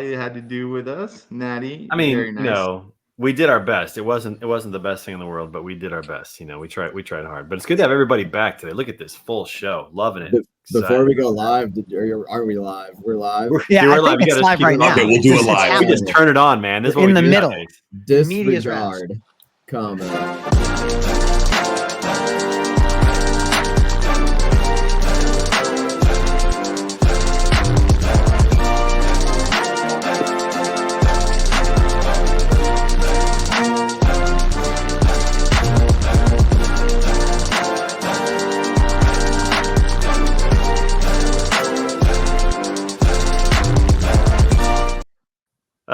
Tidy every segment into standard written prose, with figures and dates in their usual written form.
it had to do with us. Natty, I mean, very nice. we did our best. It wasn't the best thing in the world, but we did our best. We tried hard. But it's good to have everybody back today. Look at this full show. Loving it. Before we go live, are we live? We're live. Yeah, we're I live. think it's live right now. Okay, we'll do it live. We just turn it on, man. This is what in we the do middle. nowadays. Disregard comment.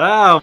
Oh.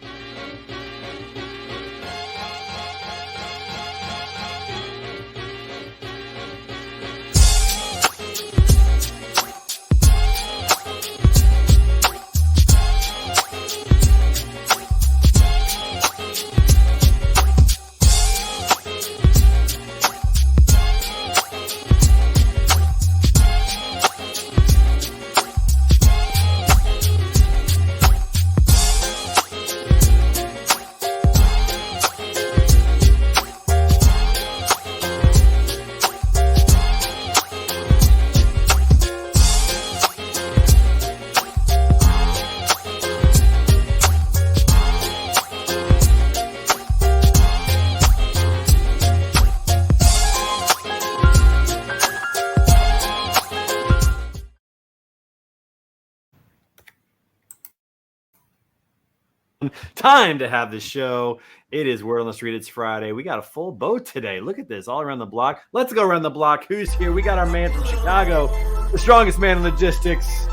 Time to have the show. It is Word on the Street. It's Friday. We got a full boat today. Look at this, all around the block. Let's go around the block. Who's here? We got our man from Chicago, the strongest man in logistics,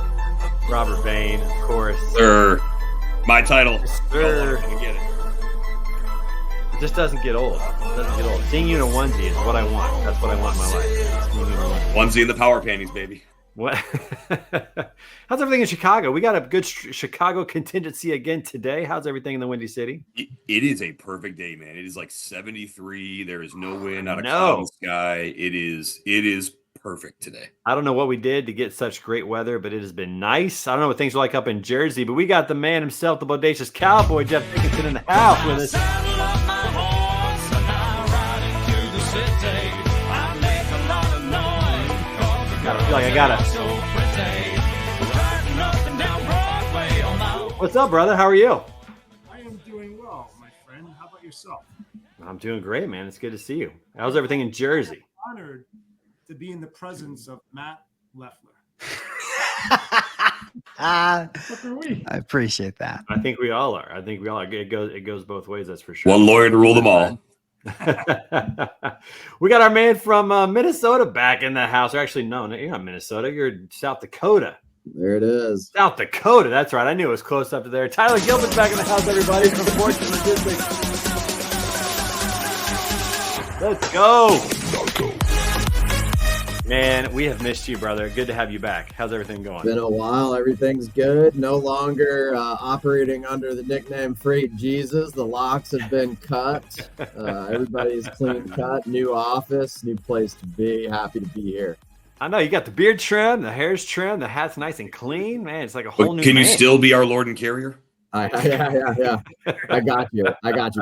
Robert Bain, of course. Sir, my title. Sir. I get it. It just doesn't get old. It doesn't get old. Seeing you in a onesie is what I want. That's what I want in my life. Seeing you in a onesie. Onesie in the power panties, baby. What? How's everything in Chicago? We got a good Chicago contingency again today. How's everything in the Windy City? It is a perfect day, man. It is like 73. There is no wind, not a cloud in the sky. It is perfect today. I don't know what we did to get such great weather, but it has been nice. I don't know what things are like up in Jersey, but we got the man himself, the bodacious cowboy, Jeff Dickinson, in the house with us. I feel like I gotta. What's up, brother? How are you? I am doing well, my friend. How about yourself? I'm doing great, man. It's good to see you. How's everything in Jersey? I'm honored to be in the presence of Matt Leffler. What are we? I appreciate that. I think we all are. It goes both ways, that's for sure. One lawyer to rule them all. We got our man from Minnesota back in the house. Or actually, no, you're not Minnesota. You're South Dakota. There it is. South Dakota. That's right. I knew it was close up to there. Tyler Gilbert's back in the house, everybody, from Sports and Logistics. Let's go. Man, we have missed you, brother. Good to have you back. How's everything going? Been a while. Everything's good. No longer operating under the nickname Freight Jesus. The locks have been cut. Everybody's clean cut. New office, new place to be. Happy to be here. I know you got the beard trim, the hair's trim, the hat's nice and clean. Man, it's like a whole new Can you man. still be our Lord and Carrier? Yeah. I got you,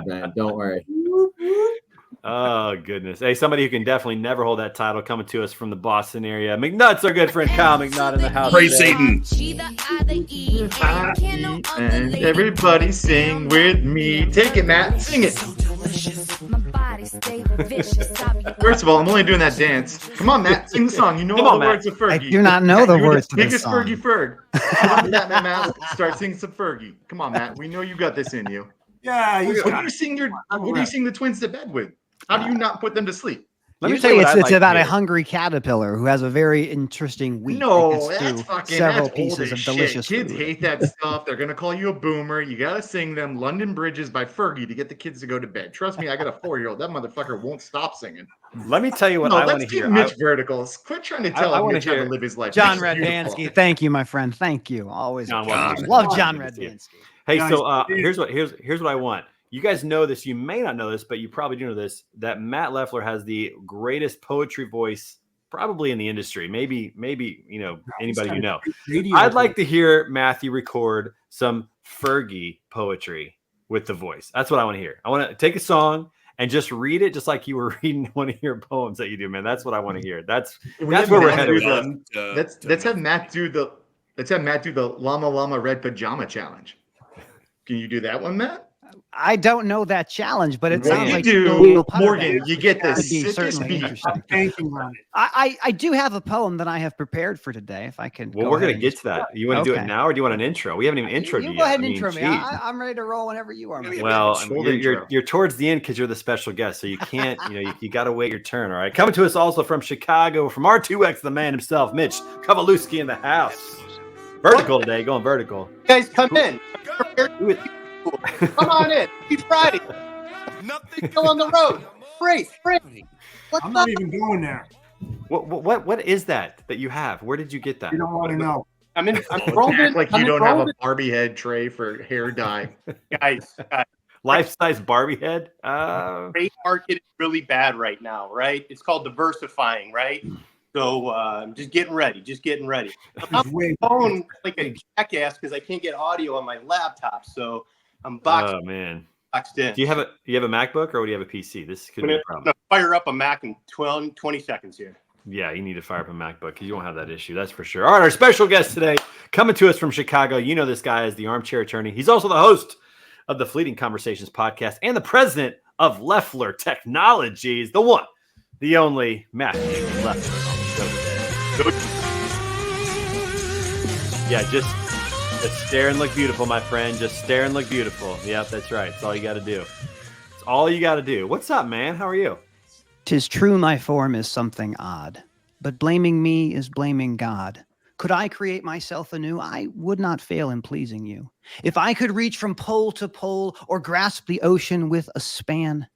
man. Don't worry. Oh, goodness. Hey, somebody who can definitely never hold that title coming to us from the Boston area. McNutt's our good friend Kyle McNutt in the house. Praise today. Satan. And everybody sing with me. Take it, Matt. Sing it. First of all, I'm only doing that dance. Come on, Matt. Sing the song. You know Come all on, the Matt. words of Fergie. I do not know the You're words to this biggest song. Fergie Ferg. Come on, Matt. Start singing some Fergie. Come on, Matt. We know you got this in you. Yeah, What do you sing the twins to bed with? How do you not put them to sleep? Let me tell you Usually what it's I'd like about to a hear. hungry caterpillar who has a very interesting week. No, that gets that's through fucking several that's old pieces as of shit. delicious Kids food. hate that stuff. They're gonna call you a boomer. You gotta sing them London Bridges by Fergie to get the kids to go to bed. Trust me, I got a 4-year-old. That motherfucker won't stop singing. Let me tell you what No, I want let's to keep hear. Mitch verticals. Quit trying to tell I him wanna Mitch how hear to live his life. John Mitch is beautiful. Radvansky, thank you, my friend. Thank you. Always John, appreciate it. welcome. Love John Good to see you. Radvansky. Hey, Guys, so here's what I want. You guys know this. You may not know this, but you probably do know this. That Matt Leffler has the greatest poetry voice probably in the industry. Maybe anybody you know. Radio. I'd like to hear Matthew record some Fergie poetry with the voice. That's what I want to hear. I want to take a song and just read it, just like you were reading one of your poems that you do, man. That's what I want to hear. That's where we're headed. Let's have Matt do the llama llama red pajama challenge. Can you do that one, Matt? I don't know that challenge, but it What sounds you like do, Steel Putter Morgan, Band you get the would be sickest certainly beat. interesting. Banking on it. I do have a poem that I have prepared for today. If I can, Well, go we're ahead going to and get just- to that. You want to do it Okay. now, or do you want an intro? We haven't even introed You you go ahead yet. and intro me. geez. I'm ready to roll whenever you are. man. Well, Full you're intro. towards the end because you're the special guest, so you can't. You got to wait your turn. All right. Coming to us also from Chicago, from R2X, the man himself, Mitch Kowalewski in the house. Vertical today, going vertical. Guys, come in. Who is- Come on in. It's Friday. Still on the road. Great. What's I'm up? not even going there. What is that you have? Where did you get that? You don't want to know. I'm Act enrolled. like you don't have a Barbie head tray for hair dye. Guys. Life-size Barbie head. Trade market is really bad right now, right? It's called diversifying, right? So I'm just getting ready. I'm on Wait. my phone like a jackass because I can't get audio on my laptop. So I'm boxed Oh man. in. Do you have a MacBook or do you have a PC? This could I'm be a gonna problem. fire up a Mac in 20 seconds here. Yeah, you need to fire up a MacBook because you won't have that issue. That's for sure. All right, our special guest today, coming to us from Chicago. You know this guy as the Armchair Attorney. He's also the host of the Fleeting Conversations podcast and the president of Leffler Technologies. The one, the only Matthew Leffler. Yeah, just stare and look beautiful, my friend. Just stare and look beautiful. Yep, that's right. That's all you got to do. It's all you got to do. What's up, man? How are you? 'Tis true my form is something odd, but blaming me is blaming God. Could I create myself anew, I would not fail in pleasing you. If I could reach from pole to pole or grasp the ocean with a span,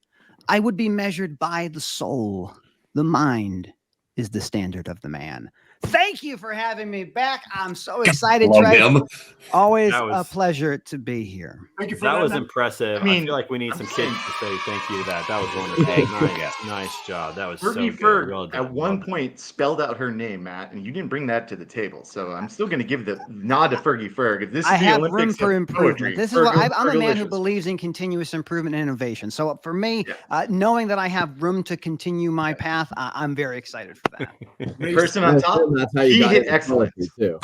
I would be measured by the soul. The mind is the standard of the man. Thank you for having me back. I'm so excited, Love Trey. him. Always That was- a pleasure to be here. Thank you for That was that. impressive. I mean, I feel like we need I'm some saying- kids to say thank you to that. That was wonderful. Nice job. That was so Fergie good. Ferg Well done. at one point spelled out her name, Matt, and you didn't bring that to the table. So I'm still going to give the nod to Fergie Ferg. If this is I the have Olympics room for of improvement. poetry, This is what I'm a man who Fergalicious. believes in continuous improvement and innovation. So for me, Yeah. knowing that I have room to continue my path, I'm very excited for that. The person on top, That's how you he got hit into excellence. poetry, too.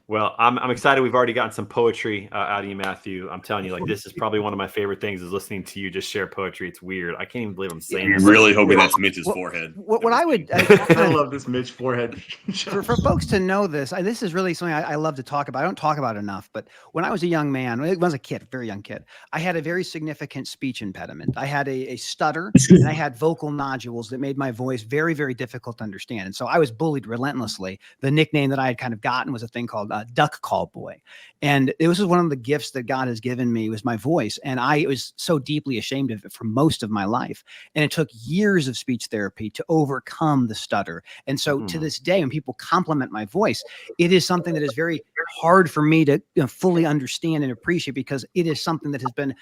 Well, I'm excited. We've already gotten some poetry out of you, Matthew. I'm telling you, like this is probably one of my favorite things is listening to you just share poetry. It's weird. I can't even believe I'm saying You're this. really hoping that's Mitch's What- forehead. What I would I love this Mitch forehead. for folks to know this, this is really something I love to talk about. I don't talk about it enough, but when I was a young man, when I was a kid, very young kid, I had a very significant speech impediment. I had a stutter and I had vocal nodules that made my voice very, very difficult to understand. And so I was bullied relentlessly. The nickname that I had kind of gotten was a thing called Duck Call Boy. And it was one of the gifts that God has given me was my voice. And I was so deeply ashamed of it for most of my life. And it took years of speech therapy to overcome the stutter. And so to this day, when people compliment my voice, it is something that is very hard for me to fully understand and appreciate because it is something that has been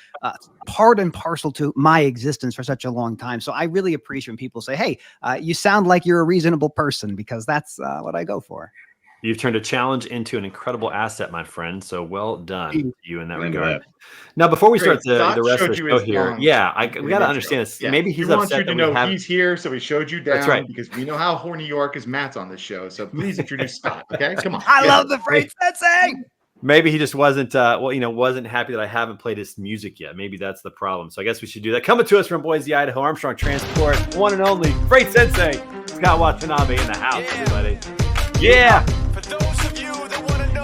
part and parcel to my existence for such a long time. So I really appreciate when people say, hey, you sound like you're a reasonable person because that's what I go for. You've turned a challenge into an incredible asset, my friend. So well done to you in that Amen to regard. that. Now, before we Great. start the Scott rest of showed the you show his here, long we got to intro. understand this. Yeah. Maybe he's he wants upset you to that know we have. he's here, so he showed you down That's right. because we know how horny you are because Matt's on the show. So please introduce Scott. Okay, come on. I Yeah. love the phrase sensei. Maybe he just wasn't, wasn't happy that I haven't played his music yet. Maybe that's the problem. So I guess we should do that. Coming to us from Boise, Idaho, Armstrong Transport, one and only Freight Sensei, Scott Watanabe in the house, everybody. Yeah.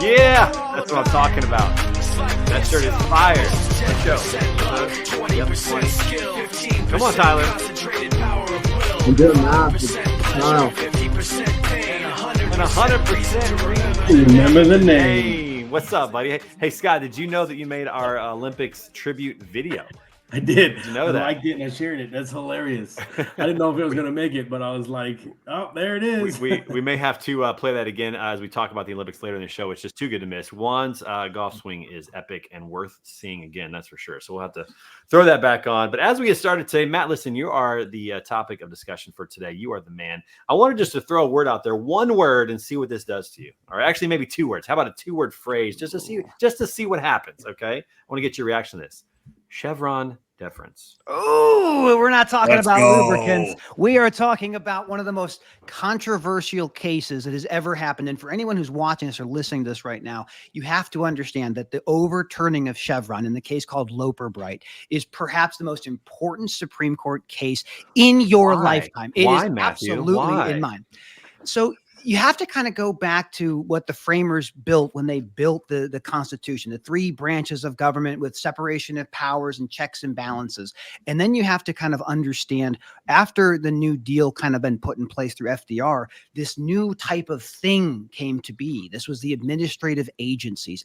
Yeah. That's what I'm talking about. That shirt is fire. Let's go. Come on, Tyler. I'm doing math. Smile. And 100%. Remember the name. Hey, what's up, buddy? Hey, Scott, did you know that you made our Olympics tribute video? I did. Did you know I that? liked it and I shared it. That's hilarious. I didn't know if it was going to make it, but I was like, oh, there it is. We may have to play that again as we talk about the Olympics later in the show. It's just too good to miss. Juan's golf swing is epic and worth seeing again, that's for sure. So we'll have to throw that back on. But as we get started today, Matt, listen, you are the topic of discussion for today. You are the man. I wanted just to throw a word out there, one word, and see what this does to you. Or actually, maybe 2 words. How about a 2-word phrase just to see what happens? Okay, I want to get your reaction to this. Chevron deference. Oh, we're not talking Let's about go. lubricants. We are talking about one of the most controversial cases that has ever happened. And for anyone who's watching this or listening to this right now, you have to understand that the overturning of Chevron in the case called Loper Bright is perhaps the most important Supreme Court case in your lifetime. It Why, is Matthew? absolutely Why? in mine. So you have to kind of go back to what the framers built when they built the Constitution, the 3 branches of government with separation of powers and checks and balances. And then you have to kind of understand, after the New Deal kind of been put in place through FDR, this new type of thing came to be. This was the administrative agencies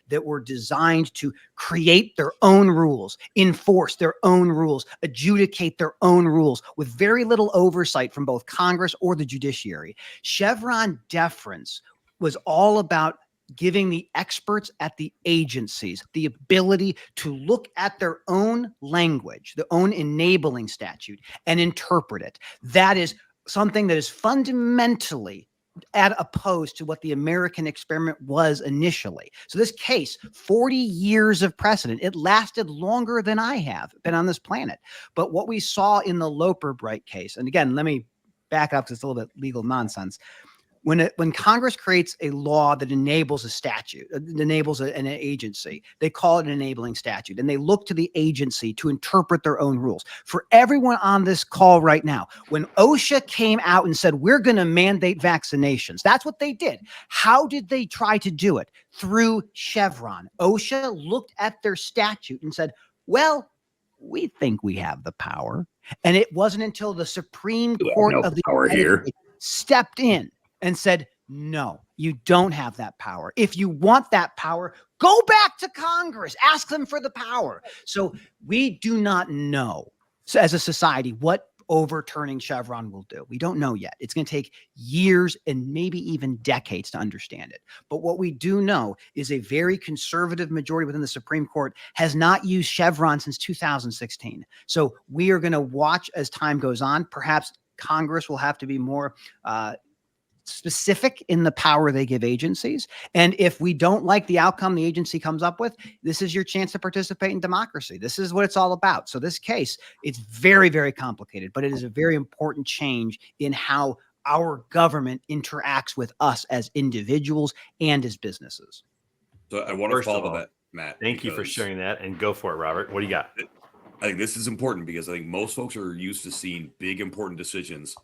that were designed to create their own rules, enforce their own rules, adjudicate their own rules with very little oversight from both Congress or the judiciary. Chevron deference was all about giving the experts at the agencies the ability to look at their own language, their own enabling statute, and interpret it. That is something that is fundamentally opposed to what the American experiment was initially. So this case, 40 years of precedent, it lasted longer than I have been on this planet. But what we saw in the Loper Bright case, and again, let me back up because it's a little bit legal nonsense. When Congress creates a law that enables a statute, enables an agency, they call it an enabling statute, and they look to the agency to interpret their own rules. For everyone on this call right now, when OSHA came out and said, we're going to mandate vaccinations, that's what they did. How did they try to do it? Through Chevron. OSHA looked at their statute and said, well, we think we have the power. And it wasn't until the Supreme Court of the United States stepped in and said, no, you don't have that power. If you want that power, go back to Congress, ask them for the power. So we do not know, so as a society, what overturning Chevron will do. We don't know yet. It's going to take years and maybe even decades to understand it. But what we do know is a very conservative majority within the Supreme Court has not used Chevron since 2016. So we are going to watch as time goes on. Perhaps Congress will have to be more specific in the power they give agencies. And if we don't like the outcome the agency comes up with, this is your chance to participate in democracy. This is what it's all about. So this case, it's very, very complicated, but it is a very important change in how our government interacts with us as individuals and as businesses. So I want to First of follow all, that, Matt. Thank you for sharing that, and go for it, Robert. What do you got? I think this is important because I think most folks are used to seeing big, important decisions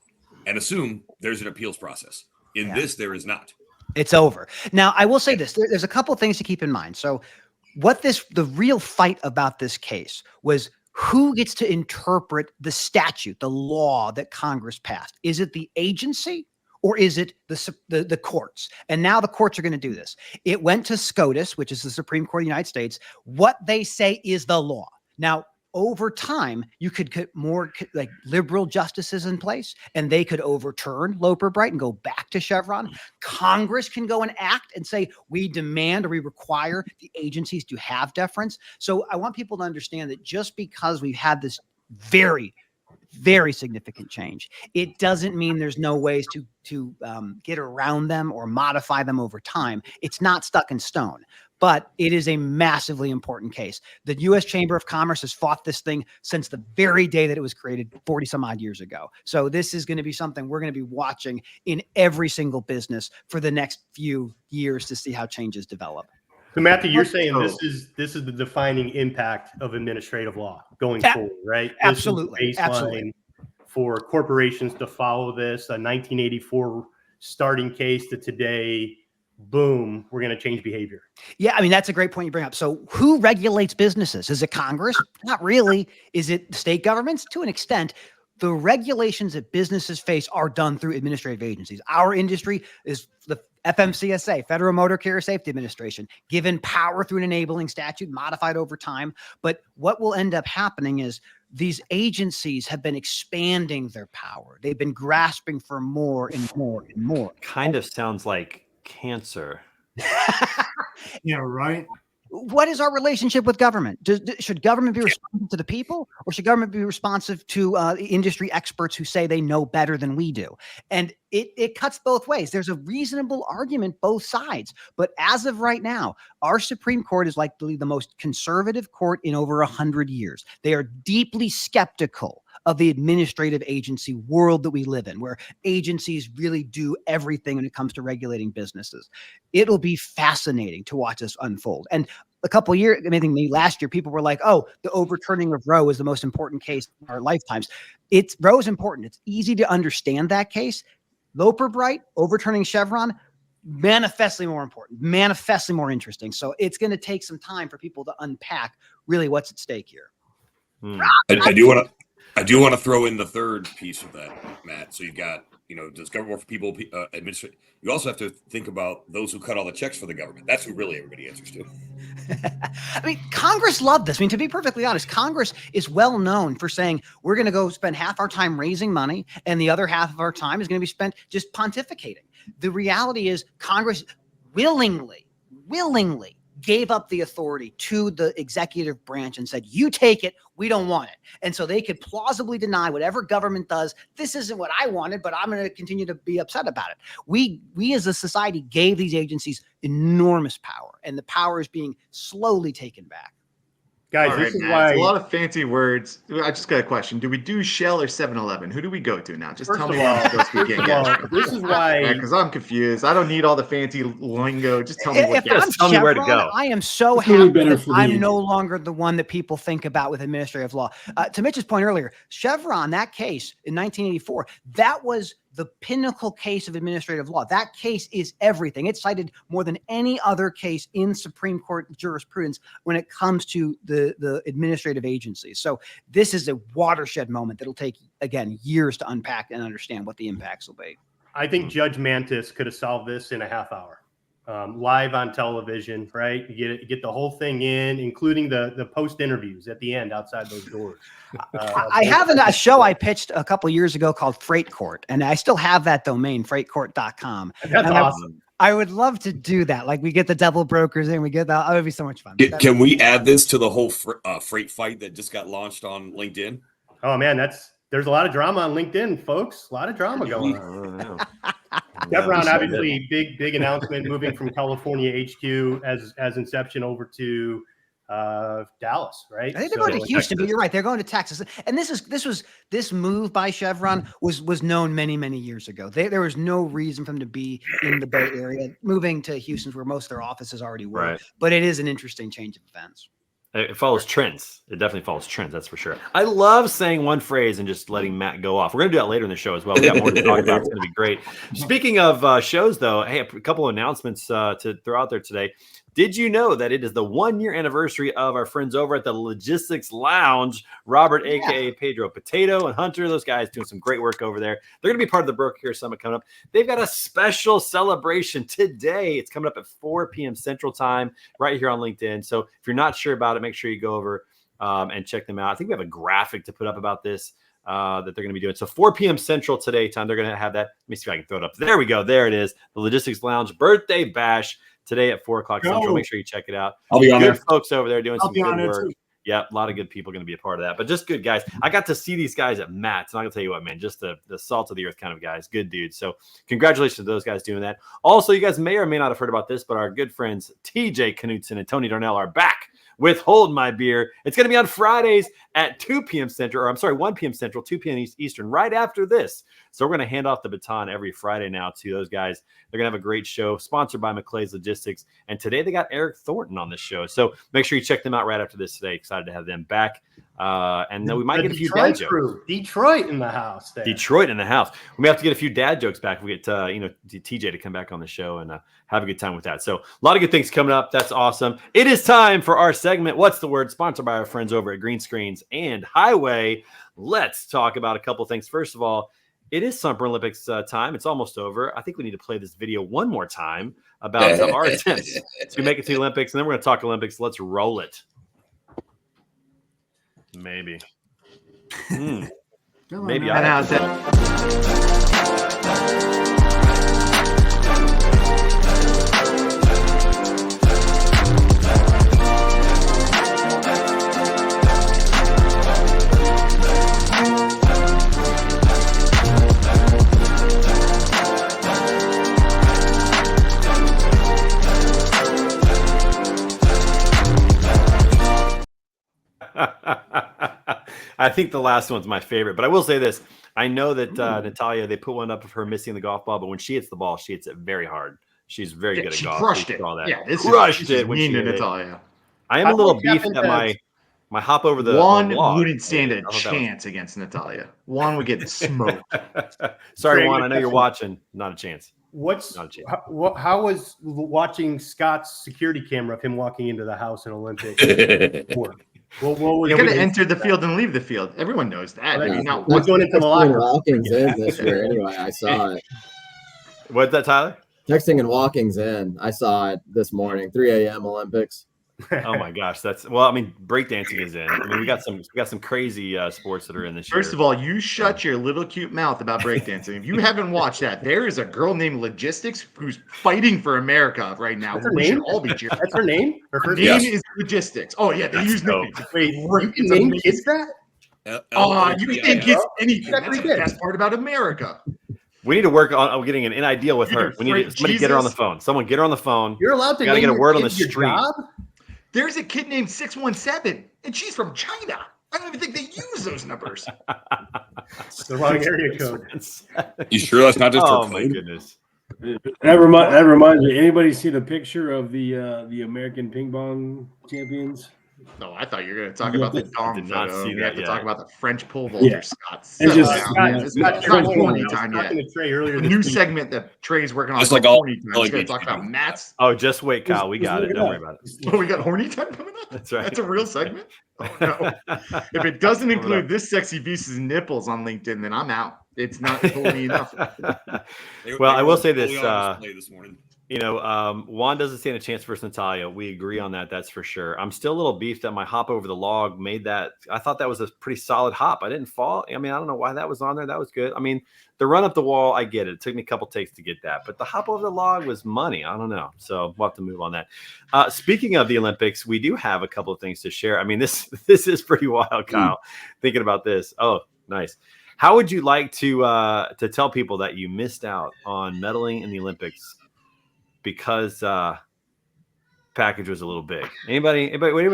and assume there's an appeals process. In this, there is not. It's over. Now, I will say this. There's a couple of things to keep in mind. So the real fight about this case was who gets to interpret the statute, the law that Congress passed. Is it the agency or is it the courts? And now the courts are going to do this. It went to SCOTUS, which is the Supreme Court of the United States. What they say is the law. Now, over time, you could get more like liberal justices in place, and they could overturn Loper Bright and go back to Chevron. Congress can go and act and say, we demand or we require the agencies to have deference. So I want people to understand that just because we've had this very, very significant change, it doesn't mean there's no ways to get around them or modify them over time. It's not stuck in stone. But it is a massively important case. The U.S. Chamber of Commerce has fought this thing since the very day that it was created 40 some odd years ago. So this is going to be something we're going to be watching in every single business for the next few years to see how changes develop. So Matthew, you're saying this is the defining impact of administrative law going forward, right? Absolutely. Baseline for corporations to follow this, a 1984 starting case to today. Boom, we're going to change behavior. Yeah, I mean, that's a great point you bring up. So who regulates businesses? Is it Congress? Not really. Is it state governments? To an extent. The regulations that businesses face are done through administrative agencies. Our industry is the FMCSA, Federal Motor Carrier Safety Administration, given power through an enabling statute, modified over time. But what will end up happening is these agencies have been expanding their power. They've been grasping for more and more and more. Kind of sounds like cancer. Yeah, right. What is our relationship with government? Should government be responsive to the people, or should government be responsive to industry experts who say they know better than we do? And it cuts both ways. There's a reasonable argument both sides. But as of right now, our Supreme Court is likely the most conservative court in over 100 years. They are deeply skeptical of the administrative agency world that we live in, where agencies really do everything when it comes to regulating businesses. It'll be fascinating to watch this unfold. And a couple of years, I think last year, people were like, oh, the overturning of Roe is the most important case in our lifetimes. Roe is important. It's easy to understand that case. Loper Bright, overturning Chevron, manifestly more important, manifestly more interesting. So it's going to take some time for people to unpack really what's at stake here. I do want to throw in the third piece of that, Matt. So you've got, does government work for people administrate? You also have to think about those who cut all the checks for the government. That's who really everybody answers to. I mean, Congress loved this. I mean, to be perfectly honest, Congress is well known for saying we're going to go spend half our time raising money and the other half of our time is going to be spent just pontificating. The reality is Congress willingly gave up the authority to the executive branch and said, you take it, we don't want it. And so they could plausibly deny whatever government does. This isn't what I wanted, but I'm going to continue to be upset about it. We as a society gave these agencies enormous power, and the power is being slowly taken back. Guys, this is why a lot of fancy words. I just got a question. Do we do Shell or 7-Eleven? Who do we go to now? Just tell me what I'm supposed to be getting. This is why, because I'm confused. I don't need all the fancy lingo. Just tell me what. Tell me where to go. I am so happy that I'm no longer the one that people think about with administrative law. To Mitch's point earlier, Chevron, that case in 1984, that was the pinnacle case of administrative law. That case is everything. It cited more than any other case in Supreme Court jurisprudence when it comes to the administrative agencies. So this is a watershed moment that'll take, again, years to unpack and understand what the impacts will be. I think Judge Mantis could have solved this in a half hour. Live on television, right? You get the whole thing in, including the post interviews at the end outside those doors. I have a show I pitched a couple of years ago called Freight Court, and I still have that domain, freightcourt.com. That's awesome. I would love to do that. Like, we get the double brokers in, we get that. It would be so much fun. Can we add this to the whole freight fight that just got launched on LinkedIn? Oh man, there's a lot of drama on LinkedIn, folks. A lot of drama going on. Chevron, obviously, big announcement, moving from California HQ as Inception over to Dallas, right? I think they're going to Houston, but you're right. They're going to Texas. And this move by Chevron was known many years ago. There was no reason for them to be in the Bay Area. Moving to Houston, where most of their offices already were. Right. But it is an interesting change of events. It follows trends. It definitely follows trends. That's for sure. I love saying one phrase and just letting Matt go off. We're going to do that later in the show as well. We got more to talk about. It's going to be great. Speaking of shows, though, hey, a couple of announcements to throw out there today. Did you know that it is the 1-year anniversary of our friends over at the Logistics Lounge? Robert, a.k.a. Pedro Potato, and Hunter, those guys doing some great work over there. They're going to be part of the Broker Care Summit coming up. They've got a special celebration today. It's coming up at 4 p.m. Central Time right here on LinkedIn. So if you're not sure about it, make sure you go over and check them out. I think we have a graphic to put up about this that they're going to be doing. So 4 p.m. Central today time, they're going to have that. Let me see if I can throw it up. There we go. There it is. The Logistics Lounge birthday bash today at 4 o'clock Central. Make sure you check it out. I'll be on there. Folks over there doing some good work. Yeah, a lot of good people going to be a part of that. But just good guys. I got to see these guys at Matt's, and I'm going to tell you what, man, just the salt of the earth kind of guys. Good dudes. So congratulations to those guys doing that. Also, you guys may or may not have heard about this, but our good friends TJ Knutson and Tony Darnell are back with Hold My Beer. It's going to be on Fridays at 2 p.m. Central, or I'm sorry, 1 p.m. Central, 2 p.m. Eastern, right after this. So we're going to hand off the baton every Friday now to those guys. They're going to have a great show sponsored by McClay's Logistics. And today they got Eric Thornton on this show. So make sure you check them out right after this today. Excited to have them back And then we might The get a few dad Detroit jokes. crew. Detroit in the house. There. Detroit in the house. We may have to get a few dad jokes back. We get TJ to come back on the show and have a good time with that. So a lot of good things coming up. That's awesome. It is time for our segment. What's the word? Sponsored by our friends over at Green Screens and Highway. Let's talk about a couple things. First of all, it is Summer Olympics time. It's almost over. I think we need to play this video one more time about our attempts to make it to the Olympics, and then we're going to talk Olympics. Let's roll it. Maybe. Maybe I have I think the last one's my favorite, but I will say this. I know that Natalia, they put one up of her missing the golf ball, but when she hits the ball, she hits it very hard. She's very good at she golf. Crushed it. That. Yeah, crushed it when she hit Natalia. I am a little beefed that my hop over the Juan log, wouldn't stand a chance against Natalia. Juan would get smoked. Sorry, Juan. I know you're watching. Not a chance. How was watching Scott's security camera of him walking into the house in Olympics? He's going to enter the field and leave the field. Everyone knows that. What's going into the locker room? Walking's in this year anyway. I saw it. What's that, Tyler? Texting and walking's in. I saw it this morning. 3 a.m. Olympics. Oh my gosh, breakdancing is in. I mean, we got some crazy sports that are in this year. First of all, you shut your little cute mouth about breakdancing. If you haven't watched that, there is a girl named Logistics who's fighting for America right now. That's her name? All be cheering. That's her name? Her name is Logistics. Oh yeah, they use names. Wait, you can name kids that? You can name kids anything. That's the best part about America. We need to work on getting an idea with her. We need somebody get her on the phone. Someone get her on the phone. You're allowed to get a word on the street. There's a kid named 617, and she's from China. I don't even think they use those numbers. It's the wrong area code. You sure that's not just her my goodness. That reminds me. Anybody see the picture of the American ping pong champions? No, I thought you were going to talk about the dong photo. We have to talk about the French pole vaulter, Scott. It's not horny time yet. The new segment that Trey's working on. Just like all horny time. He's going to talk about Matt's. Oh, just wait, Kyle. We got it. Don't worry about it. Oh, we got horny time coming up? That's right. That's a real segment? Oh, no. If it doesn't include this sexy beast's nipples on LinkedIn, then I'm out. It's not horny enough. Well, I will say this. This morning. Juan doesn't stand a chance versus Natalia. We agree on that. That's for sure. I'm still a little beefed that my hop over the log made that. I thought that was a pretty solid hop. I didn't fall. I mean, I don't know why that was on there. That was good. I mean, the run up the wall, I get it. It took me a couple takes to get that. But the hop over the log was money. I don't know. So we'll have to move on that. Speaking of the Olympics, we do have a couple of things to share. I mean, this is pretty wild, Kyle. Thinking about this. Oh, nice. How would you like to tell people that you missed out on medaling in the Olympics because package was a little big? Anybody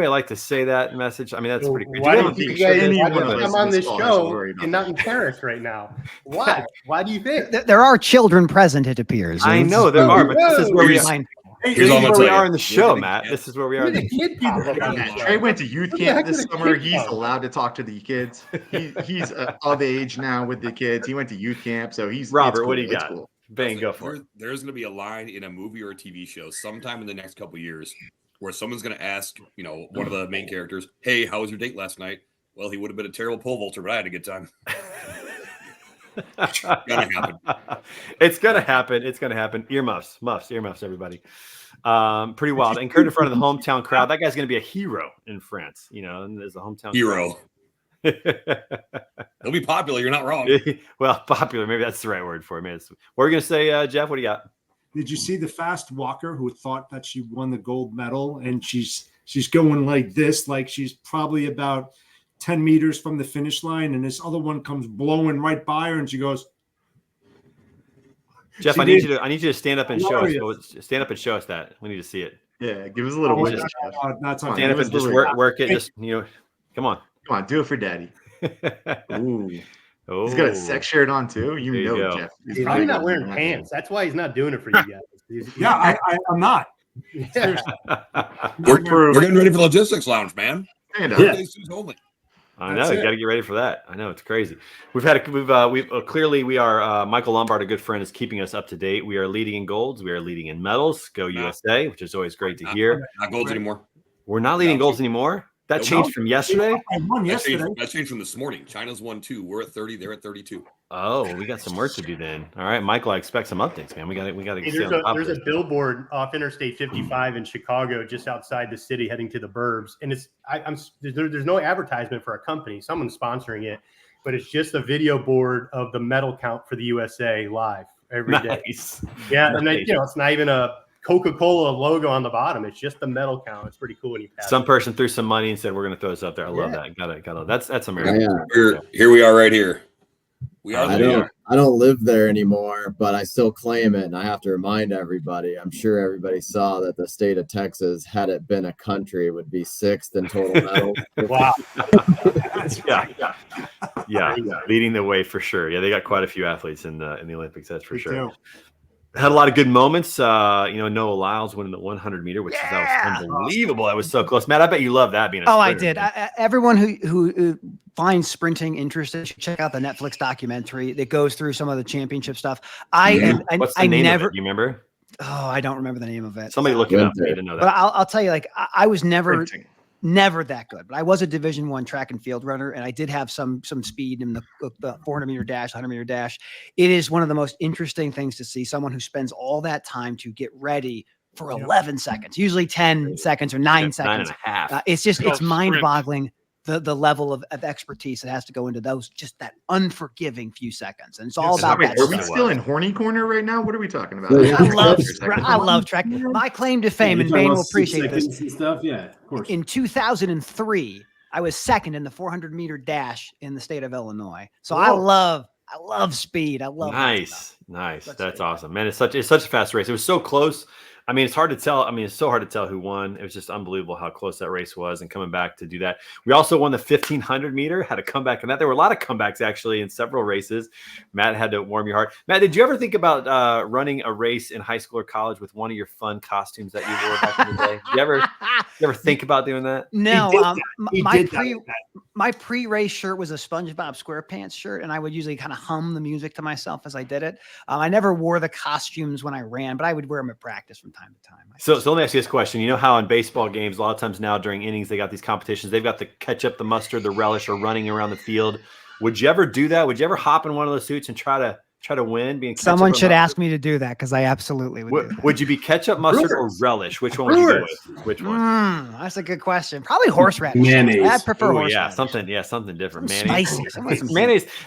like to say that message? I mean, that's pretty crazy. Why don't you guys I'm on this show and not in Paris right now? Why? Why do you think? There are children present, it appears. I know there are, but this is where we are in the show, Matt. This is where we are. Trey went to youth camp this summer. He's allowed to talk to the kids. He's of age now with the kids. He went to youth camp, so he's Robert. Cool. What do you got? Cool. Bang, go for it. There's going to be a line in a movie or a TV show sometime in the next couple of years where someone's going to ask, one of the main characters, "Hey, how was your date last night?" Well, he would have been a terrible pole vaulter, but I had a good time. Gonna happen. It's gonna happen. Earmuffs, everybody. Pretty wild. And Kurt in front of the hometown crowd. That guy's gonna be a hero in France. And there's a hometown hero. He'll be popular. You're not wrong. Well, popular. Maybe that's the right word for it. What are you gonna say, Jeff? What do you got? Did you see the fast walker who thought that she won the gold medal, and she's going like this, like she's probably about 10 meters from the finish line, and this other one comes blowing right by her, and she goes, Jeff, I need you to stand up and show us. Stand up and show us that. We need to see it. Yeah, give us a little bit. Stand up and just work it. Just come on, do it for daddy. Ooh. Oh. He's got a sex shirt on too. Jeff. He's probably not wearing pants. That's why he's not doing it for you guys. I'm not. We're getting ready for the logistics lounge, man. Yeah. I know you got to get ready for that. I know it's crazy. We've clearly we are Michael Lombard, a good friend, is keeping us up to date. We are leading in golds. We are leading in medals. Go USA, which is always great to hear. Not golds anymore. We're not leading golds anymore. That changed from yesterday. I won yesterday. That changed from this morning. China's won 2. We're at 30. They're at 32. Oh, well, we got some work to do then. All right, Michael, I expect some updates, man. We got to. Hey, there's a billboard off Interstate 55 in Chicago, just outside the city, heading to the burbs, and there's no advertisement for a company. Someone's sponsoring it, but it's just a video board of the medal count for the USA live every day. Yeah, nice. And then, it's not even a Coca-Cola logo on the bottom. It's just the medal count. It's pretty cool when you pass. Some person threw some money and said, "We're going to throw this up there." I love that. Got it. That's American. Yeah. Here we are right here. I don't live there anymore, but I still claim it, and I have to remind everybody. I'm sure everybody saw that the state of Texas, had it been a country, would be 6th in total medals. Wow. Yeah, leading the way for sure. Yeah, they got quite a few athletes in the Olympics. That's for sure. Had a lot of good moments. Noah Lyles winning the 100-meter, which that was unbelievable. That was so close. Matt, I bet you love that being a sprinter. I did. Everyone who finds sprinting interesting should check out the Netflix documentary that goes through some of the championship stuff. What's the name of it? Do you remember? Oh, I don't remember the name of it. Somebody look it up. I didn't know that. But I'll tell you, I was never that good, but I was a Division I track and field runner, and I did have some speed in the 400-meter dash, 100-meter dash. It is one of the most interesting things to see someone who spends all that time to get ready for 11 seconds, usually 10 seconds or 9 seconds. 9.5. It's mind-boggling the level of expertise that has to go into those, just that unforgiving few seconds. And it's all about that. Are we still in horny corner right now? What are we talking about? I love track. My claim to fame, and Bane will appreciate this. And stuff. Yeah, of course. In 2003, I was 2nd in the 400-meter dash in the state of Illinois. So I love speed. I love nice. That's awesome, man. It's such a fast race. It was so close. I mean, it's hard to tell. It's so hard to tell who won. It was just unbelievable how close that race was, and coming back to do that. We also won the 1500 meter, had a comeback in that. There were a lot of comebacks actually in several races. Matt had to warm your heart. Matt, did you ever think about running a race in high school or college with one of your fun costumes that you wore back in the day? Did you ever think about doing that? No. My pre-race shirt was a SpongeBob SquarePants shirt, and I would usually kind of hum the music to myself as I did it. I never wore the costumes when I ran, but I would wear them at practice from time to time. So let me ask you this question. You know how in baseball games, a lot of times now during innings, they got these competitions. They've got the ketchup, the mustard, the relish, or running around the field. Would you ever do that? Would you ever hop in one of those suits and try to win? Someone should ask me to do that, because I absolutely would. Would you be ketchup, mustard, or relish? Which one would you go with? Which one? That's a good question. Probably horseradish. Mayonnaise. I prefer horseradish. Something different. Mayonnaise. Spicy.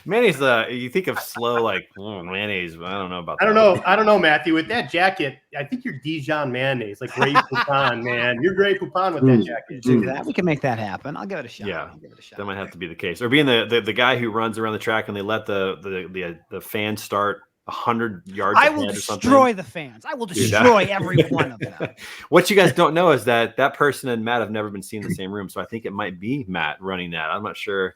Mayonnaise. You think of slow mayonnaise. I don't know about that. I don't know, Matthew. With that jacket, I think you're Dijon mayonnaise, like Grey Poupon, man. You're Grey Poupon with that jacket. Do that. We can make that happen. I'll give it a shot. Yeah, that might have to be the case. Or being the guy who runs around the track and they let the fans start 100 yards. I will destroy the fans. I will destroy every one of them. What you guys don't know is that person and Matt have never been seen in the same room. So I think it might be Matt running that. I'm not sure.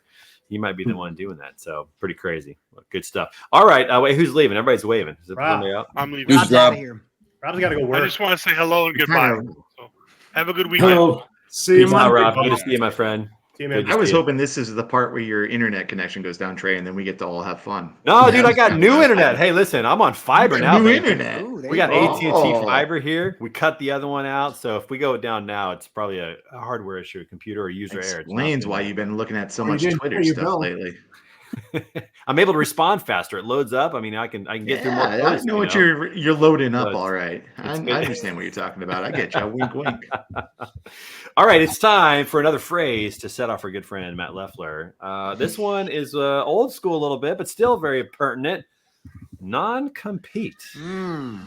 He might be the one doing that. So pretty crazy. Good stuff. All right. Wait, who's leaving? Everybody's waving. Is it somebody out? I'm leaving. Rob's out of here. Rob's got to go work. I just want to say hello and goodbye. So have a good weekend. Hello. See you, Rob. Good to see you, my friend. I was hoping this is the part where your internet connection goes down, Trey, and then we get to all have fun. No, dude, I got new internet. Hey, listen, I'm on fiber now. New internet. Ooh, We got AT&T fiber here. We cut the other one out, so if we go down now, it's probably a hardware issue, a computer or user error. Explains why you've been looking at so much Twitter stuff lately. I'm able to respond faster. It loads up. I mean, I can get through more posts. I know what you're loading up. All right, I understand what you're talking about. I get you. Wink, wink. All right, it's time for another phrase to set off our good friend Matt Leffler. This one is old school a little bit, but still very pertinent. Non-compete. What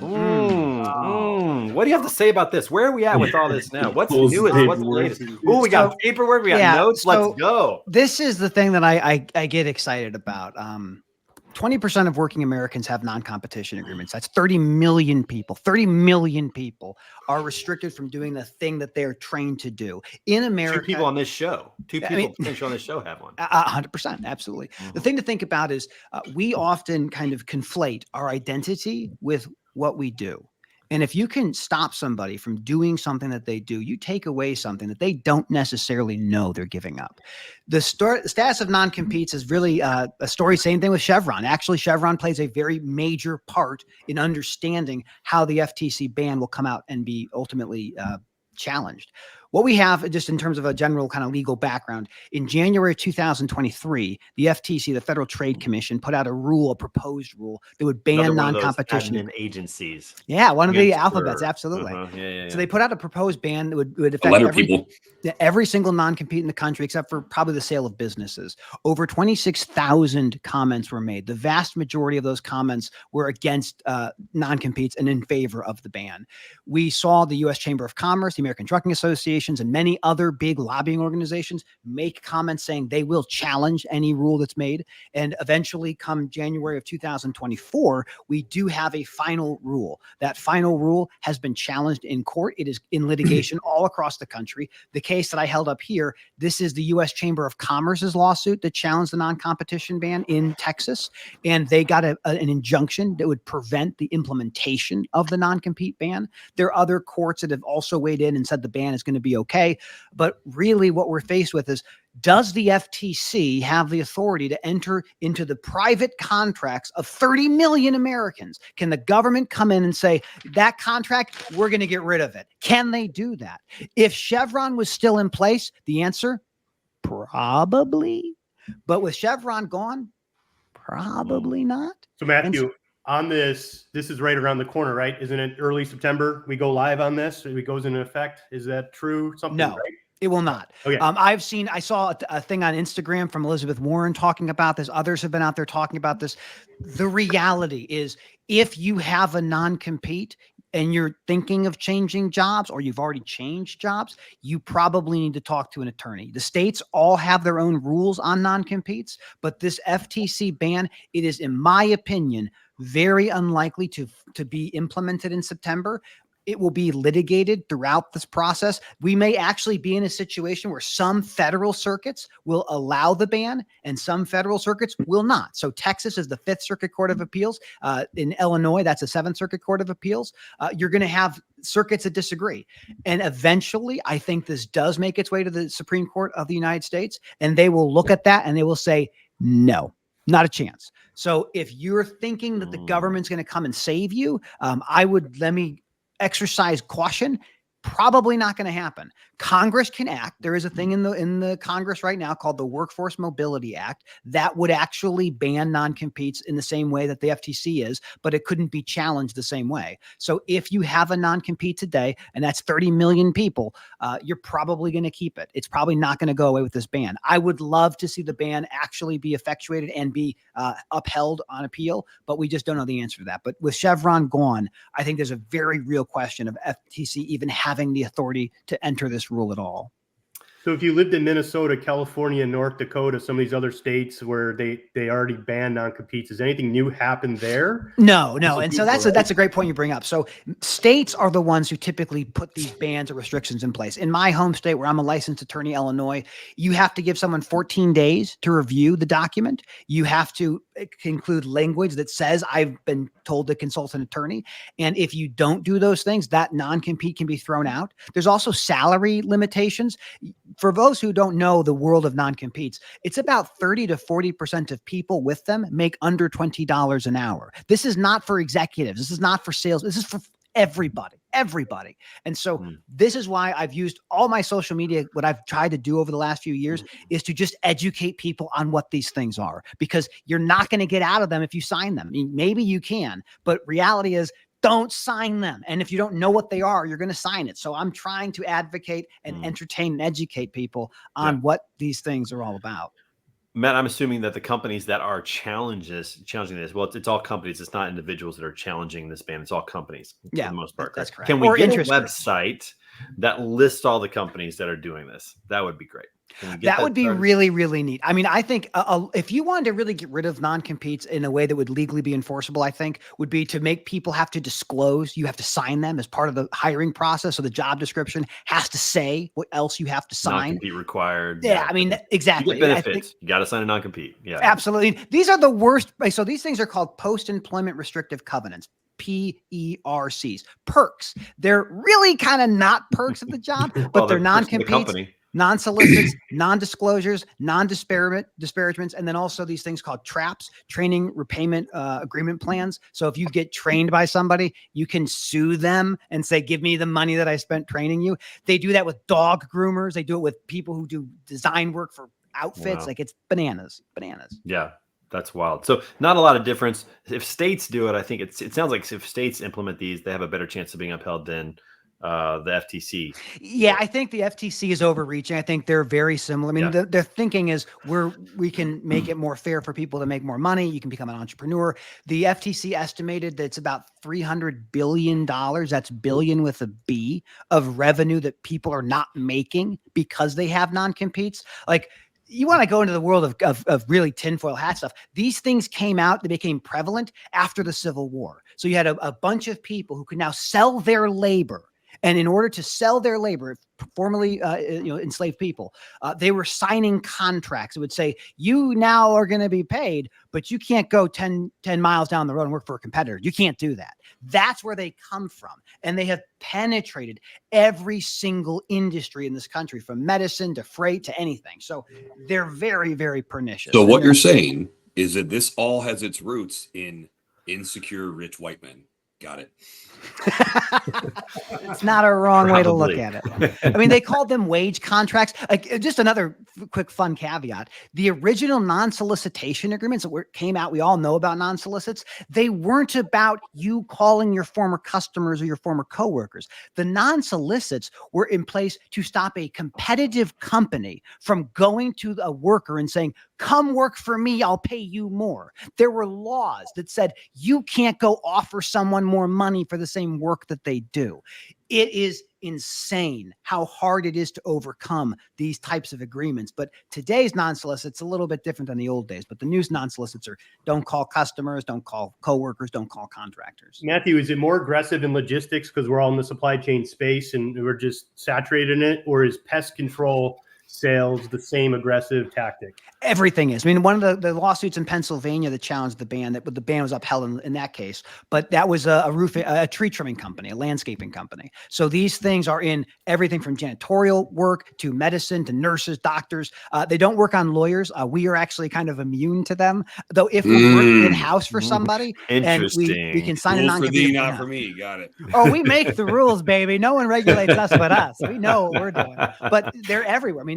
do you have to say about this? Where are we at with all this now? What's new? What's the latest? Oh, we got paperwork. We got notes. Let's go. This is the thing that I get excited about. 20% of working Americans have non-competition agreements. That's 30 million people. 30 million people are restricted from doing the thing that they're trained to do. In America, 2 people on this show. 2 people potentially on this show have one. 100%, absolutely. The thing to think about is we often kind of conflate our identity with what we do. And if you can stop somebody from doing something that they do, you take away something that they don't necessarily know they're giving up. The status of non-competes is really a story. Same thing with Chevron. Actually, Chevron plays a very major part in understanding how the FTC ban will come out and be ultimately challenged. What we have, just in terms of a general kind of legal background, in January of 2023, the FTC, the Federal Trade Commission, put out a proposed rule that would ban non-competition agencies. Yeah, one of the alphabets, absolutely. Yeah. So they put out a proposed ban that would affect every single non-compete in the country, except for probably the sale of businesses. Over 26,000 comments were made. The vast majority of those comments were against non-competes and in favor of the ban. We saw the U.S. Chamber of Commerce, the American Trucking Association, and many other big lobbying organizations make comments saying they will challenge any rule that's made. And eventually, come January of 2024, we do have a final rule. That final rule has been challenged in court. It is in litigation all across the country. The case that I held up here, this is the U.S. Chamber of Commerce's lawsuit that challenged the non-competition ban in Texas. And they got an injunction that would prevent the implementation of the non-compete ban. There are other courts that have also weighed in and said the ban is going to be okay. But really what we're faced with is, does the FTC have the authority to enter into the private contracts of 30 million Americans? Can the government come in and say, that contract, we're going to get rid of it? Can they do that? If Chevron was still in place, the answer, probably. But with Chevron gone, probably not. So Matthew, on this is right around the corner, right? Isn't it early September? We go live on this. It goes into effect. Is that true? No. Right? It will not. Okay. I saw a thing on Instagram from Elizabeth Warren talking about this. Others have been out there talking about this. The reality is, if you have a non-compete and you're thinking of changing jobs, or you've already changed jobs, you probably need to talk to an attorney. The states all have their own rules on non-competes, but this FTC ban, it is, in my opinion, very unlikely to be implemented in September. It will be litigated throughout this process. We may actually be in a situation where some federal circuits will allow the ban and some federal circuits will not. So Texas is the Fifth Circuit Court of Appeals. In Illinois, that's the Seventh Circuit Court of Appeals. You're going to have circuits that disagree. And eventually, I think this does make its way to the Supreme Court of the United States, and they will look at that and they will say, no, not a chance. So if you're thinking that the government's going to come and save you, let me exercise caution. Probably not going to happen. Congress can act. There is a thing in the Congress right now called the Workforce Mobility Act that would actually ban non-competes in the same way that the FTC is, but it couldn't be challenged the same way. So if you have a non-compete today, and that's 30 million people, you're probably going to keep it. It's probably not going to go away with this ban. I would love to see the ban actually be effectuated and be upheld on appeal, but we just don't know the answer to that. But with Chevron gone, I think there's a very real question of FTC even having the authority to enter this rule at all. So if you lived in Minnesota, California, North Dakota, some of these other states where they already banned non-competes, has anything new happened there? No. And so that's a great point you bring up. So states are the ones who typically put these bans or restrictions in place. In my home state, where I'm a licensed attorney, Illinois, you have to give someone 14 days to review the document. You have to include language that says, I've been told to consult an attorney. And if you don't do those things, that non-compete can be thrown out. There's also salary limitations. For those who don't know the world of non-competes, it's about 30 to 40% of people with them make under $20 an hour. This is not for executives. This is not for sales. This is for everybody. And so this is why I've used all my social media. What I've tried to do over the last few years is to just educate people on what these things are, because you're not going to get out of them if you sign them. I mean, maybe you can, but reality is, don't sign them. And if you don't know what they are, you're going to sign it. So I'm trying to advocate and entertain and educate people on what these things are all about. Matt, I'm assuming that the companies that are challenging this, well, it's all companies. It's not individuals that are challenging this ban. It's all companies for the most part. That's correct. Can we get a website that lists all the companies that are doing this? That would be great. That would be really, really neat. I mean, I think if you wanted to really get rid of non-competes in a way that would legally be enforceable, I think would be to make people have to disclose. You have to sign them as part of the hiring process. So the job description has to say what else you have to sign. Non-compete required. Yeah, I mean, exactly. You get benefits. You got to sign a non-compete. Yeah, absolutely. These are the worst. So these things are called post-employment restrictive covenants. PERCs, perks. They're really kind of not perks of the job, but they're non-competes, non-solicits, non-disclosures, non-disparagements, and then also these things called traps, training repayment agreement plans. So if you get trained by somebody, you can sue them and say, give me the money that I spent training you. They do that with dog groomers. They do it with people who do design work for outfits. Wow. Like it's bananas. Yeah. That's wild. So not a lot of difference. If states do it, I think it sounds like if states implement these, they have a better chance of being upheld than the FTC. Yeah, I think the FTC is overreaching. I think they're very similar. I mean, their thinking is we can make it more fair for people to make more money. You can become an entrepreneur. The FTC estimated that it's about $300 billion. That's billion with a B of revenue that people are not making because they have non-competes. Like, you want to go into the world of really tinfoil hat stuff. These things came out, they became prevalent after the Civil War. So you had a bunch of people who could now sell their labor. And in order to sell their labor, formerly enslaved people, they were signing contracts. It would say, you now are going to be paid, but you can't go 10 miles down the road and work for a competitor. You can't do that. That's where they come from. And they have penetrated every single industry in this country, from medicine to freight to anything. So they're very, very pernicious. So what you're saying is that this all has its roots in insecure rich white men. Got it. It's not a wrong way to look at it. I mean, they called them wage contracts. Like, just another quick fun caveat. The original non-solicitation agreements that came out, we all know about non-solicits. They weren't about you calling your former customers or your former coworkers. The non-solicits were in place to stop a competitive company from going to a worker and saying, come work for me, I'll pay you more. There were laws that said you can't go offer someone more money for the same work that they do. It is insane how hard it is to overcome these types of agreements. But today's non-solicits a little bit different than the old days. But the new non-solicits are don't call customers, don't call coworkers, don't call contractors. Matthew, is it more aggressive in logistics because we're all in the supply chain space and we're just saturated in it? Or is pest control sales the same aggressive tactic? Everything is. I mean, one of the lawsuits in Pennsylvania that challenged the ban, the ban was upheld in that case, but that was a tree trimming company, a landscaping company. So these things are in everything from janitorial work to medicine to nurses, doctors. They don't work on lawyers. We are actually kind of immune to them, though. If we work in-house for somebody and we can sign a non-compete. Not for me. Got it. Oh, we make the rules, baby. No one regulates us but us. We know what we're doing. But they're everywhere. I mean,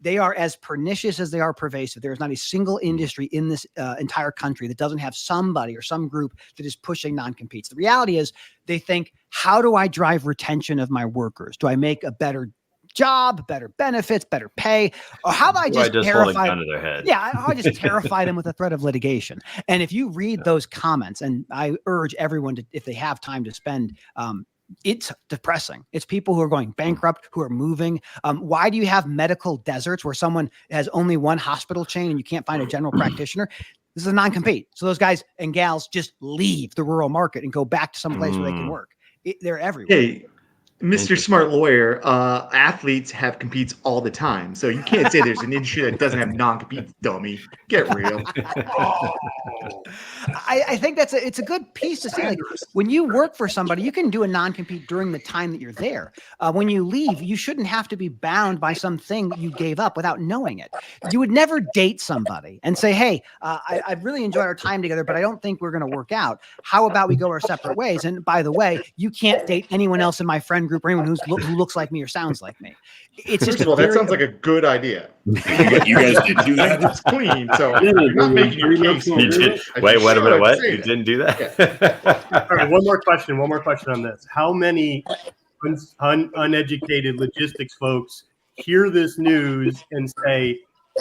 they are as pernicious as they are pervasive. There is not a single industry in this entire country that doesn't have somebody or some group that is pushing non-competes. The reality is they think, how do I drive retention of my workers? Do I make a better job, better benefits, better pay? Or how about I just terrify them? Yeah, I just terrify them with the threat of litigation. And if you read those comments, and I urge everyone to, if they have time to spend, it's depressing. It's people who are going bankrupt, who are moving. Why do you have medical deserts where someone has only one hospital chain and you can't find a general practitioner? This is a non-compete. So those guys and gals just leave the rural market and go back to some place where they can work. They're everywhere. Hey, Mr. Smart Lawyer, athletes have competes all the time. So you can't say there's an industry that doesn't have non-competes, dummy. Get real. I think it's a good piece to say. Like, when you work for somebody, you can do a non-compete during the time that you're there. When you leave, you shouldn't have to be bound by something you gave up without knowing it. You would never date somebody and say, hey, I really enjoyed our time together, but I don't think we're going to work out. How about we go our separate ways? And by the way, you can't date anyone else in my friend group or anyone who looks like me or sounds like me. It's just that sounds like a good idea. You guys didn't do that. It's clean, so you're not making your case. Wait a minute. What? You didn't do that? Yeah. All right. One more question on this. How many uneducated logistics folks hear this news and say,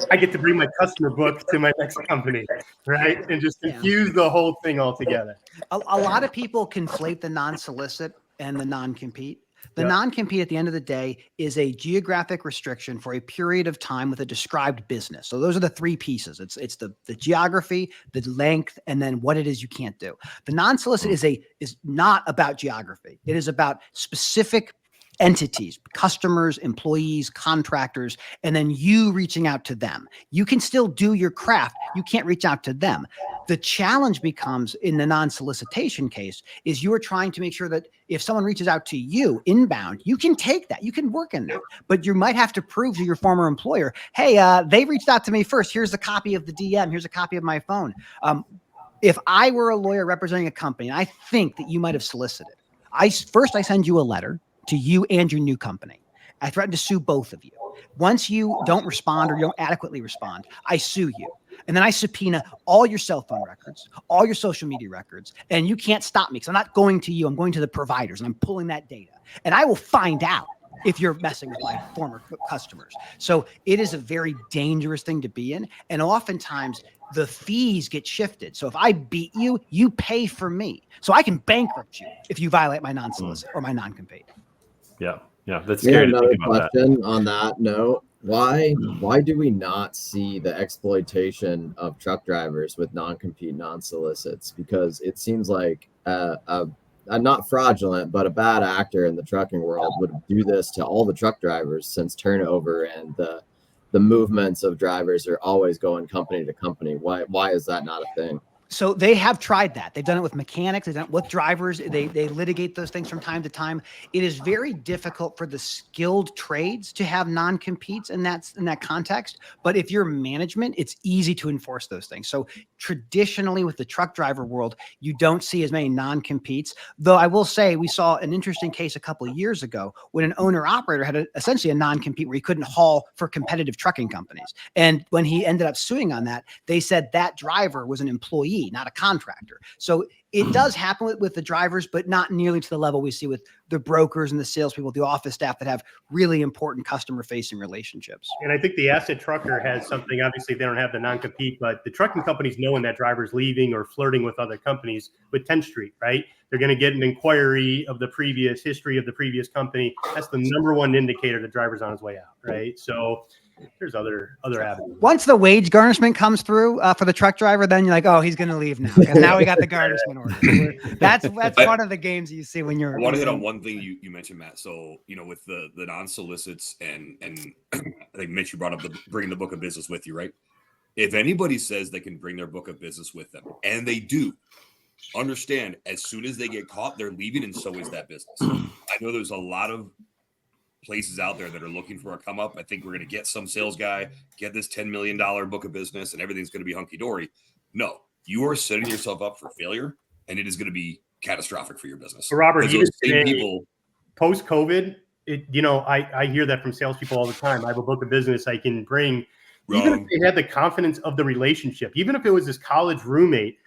I get to bring my customer book to my next company, right? And just confuse the whole thing altogether. A lot of people conflate the non-solicit and the non-compete. The non-compete at the end of the day is a geographic restriction for a period of time with a described business. So those are the three pieces. It's the geography, the length, and then what it is you can't do. The non-solicit is not about geography. It is about specific entities, customers, employees, contractors, and then you reaching out to them. You can still do your craft. You can't reach out to them. The challenge becomes in the non-solicitation case is you are trying to make sure that if someone reaches out to you inbound, you can take that, you can work in that, but you might have to prove to your former employer, hey, they reached out to me first. Here's a copy of the DM. Here's a copy of my phone. If I were a lawyer representing a company, and I think that you might have solicited, I send you a letter to you and your new company. I threaten to sue both of you. Once you don't respond or you don't adequately respond, I sue you. And then I subpoena all your cell phone records, all your social media records, and you can't stop me because I'm not going to you. I'm going to the providers and I'm pulling that data. And I will find out if you're messing with my former customers. So it is a very dangerous thing to be in. And oftentimes the fees get shifted. So if I beat you, you pay for me. So I can bankrupt you if you violate my non-solicit or my non-compete. Yeah. Yeah. That's scary to another think about question on that note. Why do we not see the exploitation of truck drivers with non-compete, non-solicits? Because it seems like not fraudulent, but a bad actor in the trucking world would do this to all the truck drivers, since turnover and the movements of drivers are always going company to company. Why is that not a thing? So they have tried that. They've done it with mechanics. They've done it with drivers. They litigate those things from time to time. It is very difficult for the skilled trades to have non-competes in that context. But if you're management, it's easy to enforce those things. So traditionally with the truck driver world, you don't see as many non-competes. Though I will say we saw an interesting case a couple of years ago when an owner-operator had essentially a non-compete where he couldn't haul for competitive trucking companies. And when he ended up suing on that, they said that driver was an employee, not a contractor. So it does happen with the drivers, but not nearly to the level we see with the brokers and the salespeople, the office staff that have really important customer facing relationships. And I think the asset trucker has something, obviously they don't have the non-compete, but the trucking companies know when that driver's leaving or flirting with other companies with 10th Street, right? They're going to get an inquiry of the previous history of the previous company. That's the number one indicator the driver's on his way out, right? So there's other avenues. Once the wage garnishment comes through for the truck driver, then you're like, oh, he's going to leave now because now we got the garnishment order. That's one of the games you see when you're. I want to hit on one thing you mentioned, Matt. So with the non-solicits and I think Mitch, you brought up bringing the book of business with you, right? If anybody says they can bring their book of business with them, and they do, understand as soon as they get caught, they're leaving, and so is that business. I know there's a lot of places out there that are looking for a come up. I think we're going to get some sales guy, get this $10 million book of business, and everything's going to be hunky dory. No, you are setting yourself up for failure, and it is going to be catastrophic for your business. So Robert, those same people post COVID, I hear that from salespeople all the time. I have a book of business I can bring, even if they had the confidence of the relationship, even if it was this college roommate.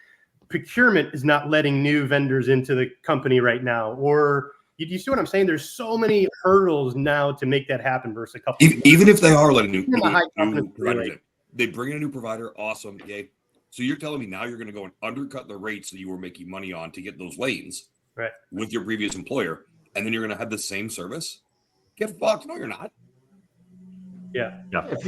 Procurement is not letting new vendors into the company right now, or. You see what I'm saying? There's so many hurdles now to make that happen versus a couple. Even if they are letting new providers in, they bring in a new provider. Awesome. Yay. So you're telling me now you're going to go and undercut the rates that you were making money on to get those lanes with your previous employer, and then you're going to have the same service? Get fucked. No, you're not. Yeah.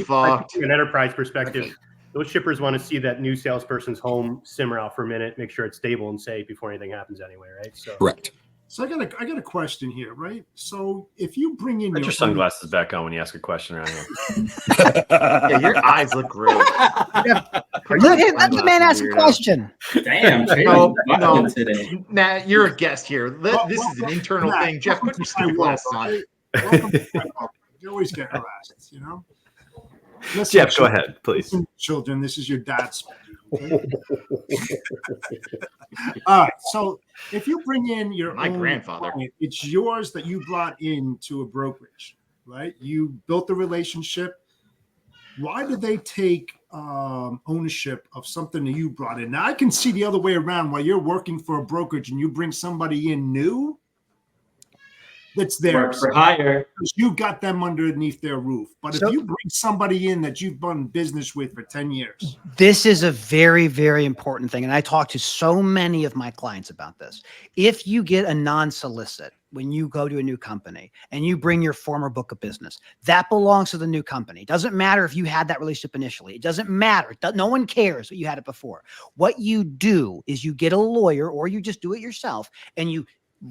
Fucked. From an enterprise perspective, those shippers want to see that new salesperson's home simmer out for a minute, make sure it's stable and safe before anything happens anyway, right? So correct. So I got a question here, right? So if you bring in Put your sunglasses back on when you ask a question around here. Yeah, your eyes look great. Let the man ask a question. Damn, no, Matt, you're a guest here. This is an internal thing. Jeff, put your stupid glasses on. You always get harassed, you know? Listen, Jeff, go ahead, please. Children, this is your dad's. Okay? All right, so if you bring in your own grandfather, client, it's yours that you brought into a brokerage, right? You built the relationship. Why did they take ownership of something that you brought in? Now I can see the other way around. While you're working for a brokerage and you bring somebody in new, that's theirs. For hire. You got them underneath their roof. But if you bring somebody in that you've done business with for 10 years. This is a very, very important thing. And I talk to so many of my clients about this. If you get a non-solicit when you go to a new company and you bring your former book of business, that belongs to the new company. It doesn't matter if you had that relationship initially. It doesn't matter. No one cares that you had it before. What you do is you get a lawyer or you just do it yourself and you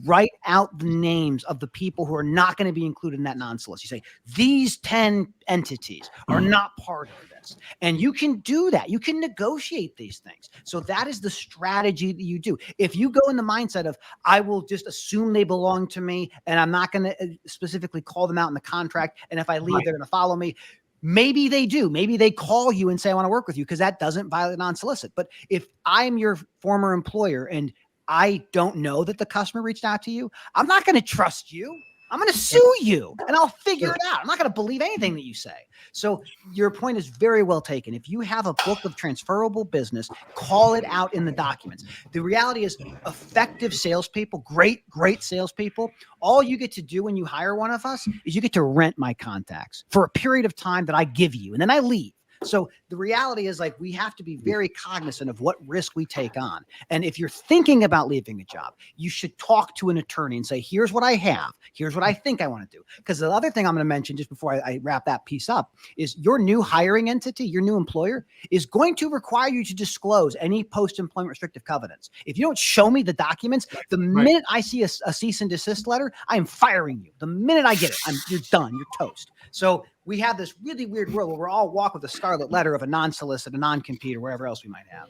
write out the names of the people who are not going to be included in that non-solicit. You say, these 10 entities are not part of this. And you can do that. You can negotiate these things. So that is the strategy that you do. If you go in the mindset of, I will just assume they belong to me, and I'm not going to specifically call them out in the contract, and if I leave, they're going to follow me. Maybe they do. Maybe they call you and say, I want to work with you, because that doesn't violate non-solicit. But if I'm your former employer and I don't know that the customer reached out to you, I'm not going to trust you. I'm going to sue you, and I'll figure it out. I'm not going to believe anything that you say. So your point is very well taken. If you have a book of transferable business, call it out in the documents. The reality is, effective salespeople, great salespeople, all you get to do when you hire one of us is you get to rent my contacts for a period of time that I give you, and then I leave. So the reality is, like, we have to be very cognizant of what risk we take on. And if you're thinking about leaving a job, you should talk to an attorney and say, here's what I have. Here's what I think I want to do. Because the other thing I'm going to mention just before I wrap that piece up is your new hiring entity, your new employer, is going to require you to disclose any post-employment restrictive covenants. If you don't show me the documents, the minute I see a cease and desist letter, I'm firing you. The minute I get it, you're done. You're toast. So we have this really weird world where we're all walk with a scarlet letter of a non-solicit, a non-compete, or wherever else we might have.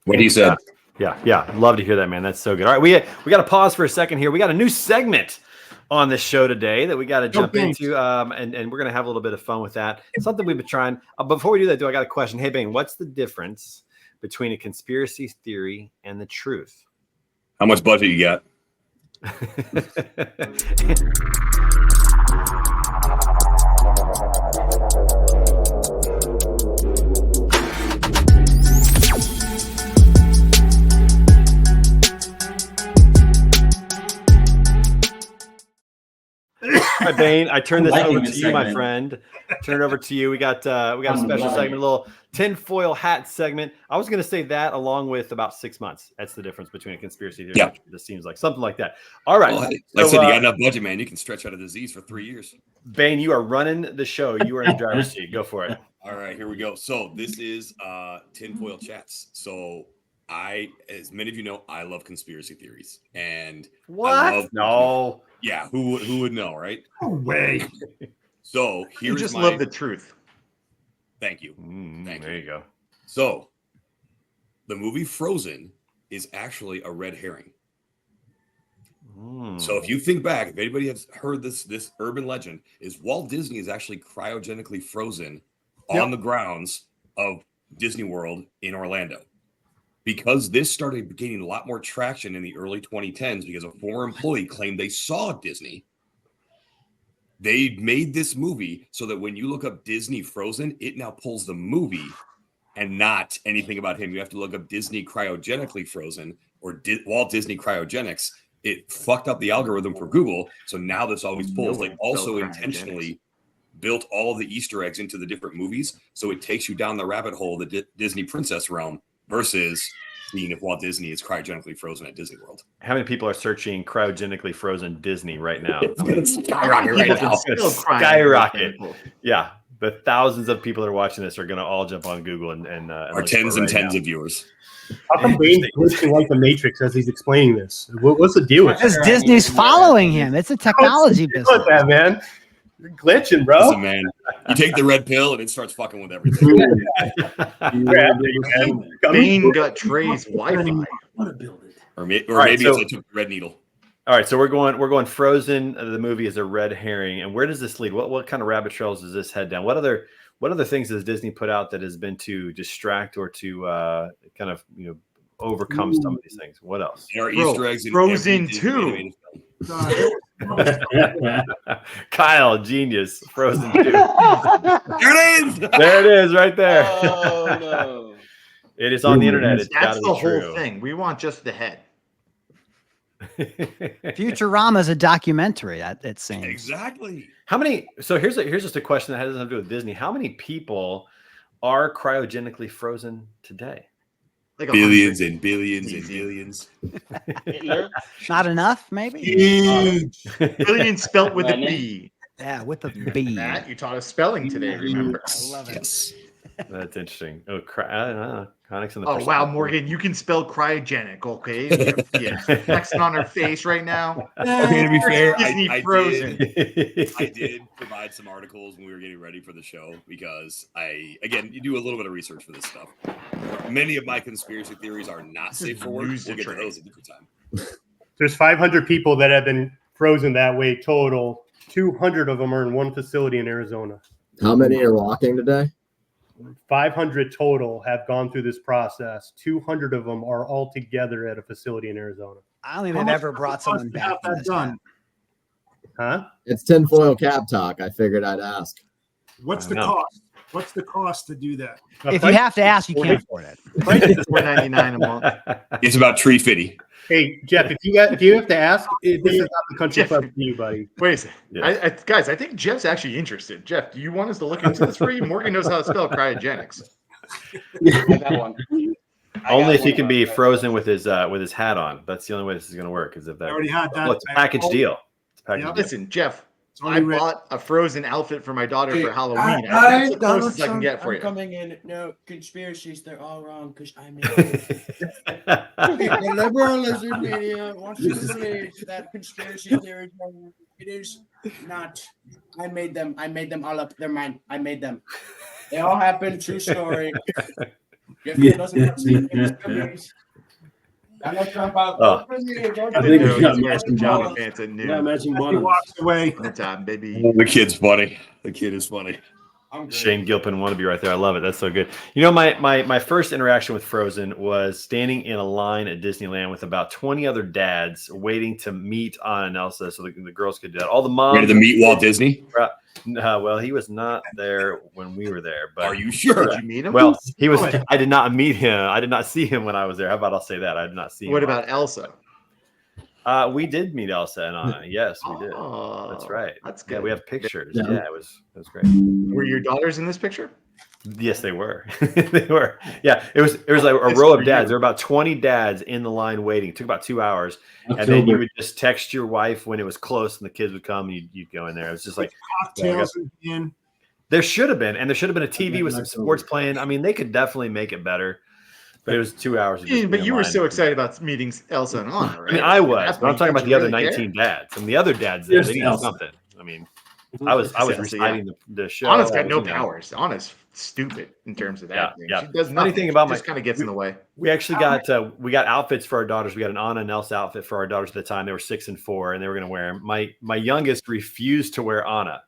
What he said. Yeah. Love to hear that, man. That's so good. All right, we got to pause for a second here. We got a new segment on this show today that we got to jump into, and we're going to have a little bit of fun with that. Something we've been trying. Before we do that, I got a question. Hey, Bane, what's the difference between a conspiracy theory and the truth? How much budget you got? All right, Bane, I turn this over to you, my friend. Turn it over to you. We got a special segment, a little tinfoil hat segment. I was going to say that along with about 6 months. That's the difference between a conspiracy theory. Yeah. This seems like something like that. All right. Well, like I said, you got enough budget, man. You can stretch out a disease for 3 years. Bane, you are running the show. You are in the driver's seat. Go for it. All right, here we go. So this is tinfoil chats. So as many of you know, I love conspiracy theories. And what? No. Yeah, who would know, right? No way. So you just love the truth. Thank you. There you go. So the movie Frozen is actually a red herring. So if you think back, if anybody has heard this urban legend, is Walt Disney is actually cryogenically frozen on the grounds of Disney World in Orlando. Because this started gaining a lot more traction in the early 2010s because a former employee claimed they saw Disney. They made this movie so that when you look up Disney Frozen, it now pulls the movie and not anything about him. You have to look up Disney cryogenically frozen or Walt Disney cryogenics. It fucked up the algorithm for Google. So now this always pulls. They also intentionally built all of the Easter eggs into the different movies. So it takes you down the rabbit hole of the Disney princess realm versus seeing if Walt Disney is cryogenically frozen at Disney World. How many people are searching cryogenically frozen Disney right now? It's going to skyrocket right now. Skyrocket. Yeah. The thousands of people that are watching this are going to all jump on Google and our tens and tens of viewers. How come Bane's glitching like the Matrix as he's explaining this? What's the deal with this? Because Disney's following him. It's a technology business. What's that, man? You're glitching, bro. Listen, man, you take the red pill and it starts fucking with everything. Bane got Trey's Wi-Fi. Or maybe it's I took the red needle. All right, so we're going Frozen. The movie is a red herring, and where does this lead? What kind of rabbit trails does this head down? What other things has Disney put out that has been to distract or to kind of overcome some of these things? What else? There are Easter eggs in Frozen 2. Kyle, genius. Frozen 2. There it is. There it is, right there. Oh no! It is on the internet. It's That's the true. whole thing. We want just the head. Futurama is a documentary. It seems exactly. How many? So here's just a question that has nothing to do with Disney. How many people are cryogenically frozen today? Like billions and billions and billions. Not enough, maybe. Billions spelt with a B. Yeah, with a B. Matt, you taught us spelling today. Remember? I love it. Yes. That's interesting. Oh, Connick's in the. Oh wow, Morgan, you can spell cryogenic, okay? Yeah, flexing on her face right now. Okay, to be fair, Disney Frozen. I did provide some articles when we were getting ready for the show because you do a little bit of research for this stuff. Many of my conspiracy theories are not safe for work. We'll get to those at a different time. There's 500 people that have been frozen that way total. 200 of them are in one facility in Arizona. How many are walking today? 500 total have gone through this process. 200 of them are all together at a facility in Arizona. I don't think they've ever brought someone back from this. done? Huh? It's tinfoil cap talk. I figured I'd ask. What's the cost? What's the cost to do that? If you have to ask, you can't afford it. $4.99 a monmonth. It's about $350. Hey Jeff, if you have to ask, this is not the country club for you, buddy. Wait a second. Guys, I think Jeff's actually interested. Jeff, do you want us to look into this for you? Morgan knows how to spell cryogenics. That one. Only if he can be frozen with his hat on. That's the only way this is going to work. Is if that. I already had that. Well, it's a package deal. It's a package deal. Listen, Jeff, I already bought a Frozen outfit for my daughter for Halloween. I That's the closest I can get for you. coming in. No conspiracies. They're all wrong because I made them. The liberal lizard media wants you to believe that conspiracy theories are wrong. It is not. I made them. I made them all up. They're mine. I made them. They all happened. True story. Jeff doesn't have to see I'm not talking about. Oh. I think we got matching Johnny bottoms. Pants at We noon. got matching He bottoms. walks away. No time, baby. The kid's funny. The kid is funny. Shane Gilpin wannabe right there. I love it. That's so good. You know, my first interaction with Frozen was standing in a line at Disneyland with about 20 other dads waiting to meet Anna and Elsa so the girls could do that. All the moms. Ready to meet Walt Disney? Well, he was not there when we were there. But Are you sure? Did you meet him? Well, he was. I did not meet him. I did not see him when I was there. How about I'll say that I did not see him. What about Elsa? We did meet Elsa and Anna. Yes, we did. Oh, That's right. That's good. Yeah, we have pictures. Yeah. Yeah, it was great. Were your daughters in this picture? Yes, they were. They were. Yeah, it was like a row of dads. There were about 20 dads in the line waiting. It took about 2 hours, and then you would just text your wife when it was close, and the kids would come, and you'd go in there. It was just like Cocktails in. there should have been, and there should have been a TV with some sports playing. I mean, they could definitely make it better, but it was 2 hours. Of just Yeah, but being you were online. so excited about meeting Elsa and Anna, right? I mean, I was, That's but I'm what talking you about the other really 19 care. dads. And the other dads, they needed Elsa. something. I mean, I was Elsa, reciting the show. Anna's got no you know. powers. Anna's stupid in terms of that. Yeah, thing. yeah. She does Funny nothing. thing about She just kind of gets in the way. We actually got we got outfits for our daughters. We got an Anna and Elsa outfit for our daughters at the time. They were 6 and 4, and they were going to wear them. My youngest refused to wear Anna.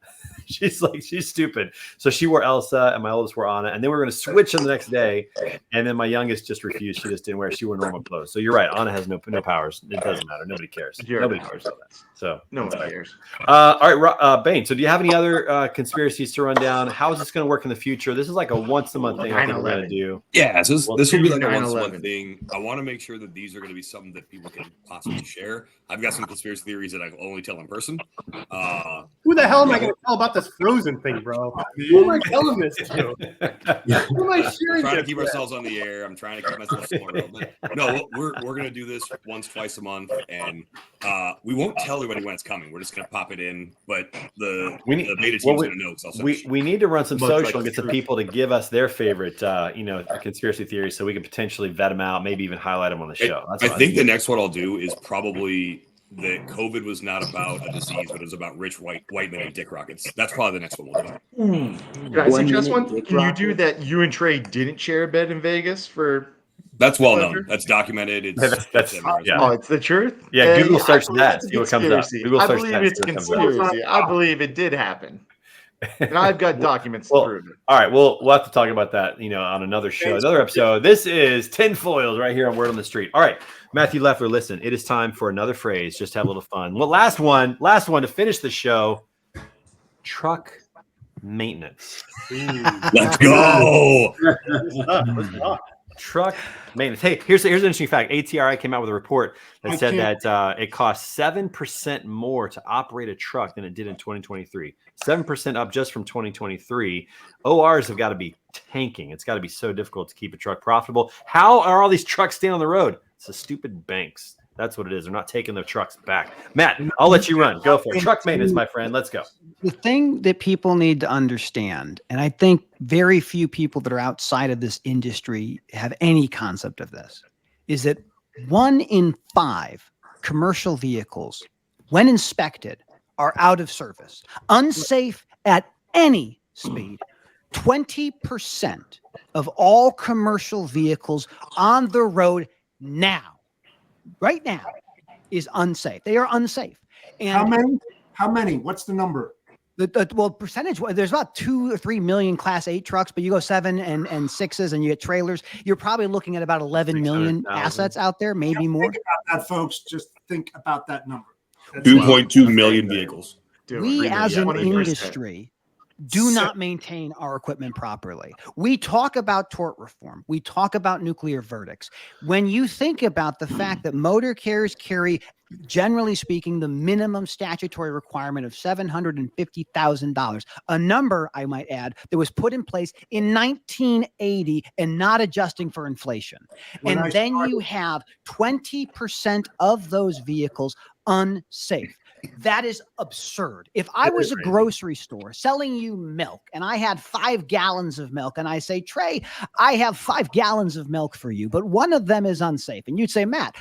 She's stupid. So she wore Elsa, and my oldest wore Anna, and then we were going to switch them the next day. And then my youngest just refused. She just didn't wear. She wore normal clothes. So you're right. Anna has no powers. It doesn't matter. Nobody cares. Nobody cares about that. So No one that's right. cares. All right, Bane. So do you have any other conspiracies to run down? How is this going to work in the future? This is like a once a month thing I think we're going to do. Yeah, so this will be like a 9/11. once-a-month thing. I want to make sure that these are going to be something that people can possibly share. I've got some conspiracy theories that I can only tell in person. Who the hell am I going to tell about this Frozen thing, bro? Who am I telling this to? Who am I We're sharing trying to this keep with? ourselves on the air. I'm trying to keep myself somewhat relevant. No, we're going to do this once, twice a month, and we won't tell everybody when it's coming. We're just going to pop it in, but the beta team's going to know. So We need to run some Much social like and get some truth. people to give us their favorite, conspiracy theories, so we can potentially vet them out, maybe even highlight them on the show. That's I what think the next one I'll do is probably that COVID was not about a disease, but it was about rich white men and dick rockets. That's probably the next one we'll do. Can I suggest one? Can you do that? You and Trey didn't share a bed in Vegas for. That's well known. That's documented. It's yeah. Oh, it's the truth. Yeah, Google I search believe that. it's a See what comes up. conspiracy. Google I search believe that, it's see what comes up. conspiracy. I believe it did happen, and I've got documents to prove it. All right, we'll have to talk about that, on another show, another episode. This is Tinfoils right here on Word on the Street. All right, Matthew Leffler, listen, it is time for another phrase. Just have a little fun. Well, last one to finish the show. Truck maintenance. Let's go. Truck maintenance. Hey, here's an interesting fact. ATRI came out with a report that said that it costs 7% more to operate a truck than it did in 2023. 7% up just from 2023. ORs have got to be tanking. It's got to be so difficult to keep a truck profitable. How are all these trucks staying on the road? It's the stupid banks. That's what it is. They're not taking their trucks back. Matt, I'll let you run. Go for it. Truck maintenance, my friend. Let's go. The thing that people need to understand, and I think very few people that are outside of this industry have any concept of this, is that 1 in 5 commercial vehicles, when inspected, are out of service, unsafe at any speed. 20% of all commercial vehicles on the road now, right now, is unsafe. They are unsafe. And How many? How many? What's the number? Well, percentage, there's about 2 or 3 million Class 8 trucks, but you go 7 and 6s and you get trailers, you're probably looking at about 11 million assets out there, maybe more. Think about that, folks. Just think about that number. 2.2 million vehicles. We as an industry do not maintain our equipment properly. We talk about tort reform. We talk about nuclear verdicts. When you think about the fact that motor carriers carry, generally speaking, the minimum statutory requirement of $750,000, a number, I might add, that was put in place in 1980 and not adjusting for inflation. And then you have 20% of those vehicles unsafe. That is absurd. If I was a grocery store selling you milk and I had 5 gallons of milk and I say, Trey, I have 5 gallons of milk for you, but one of them is unsafe. And you'd say, Matt,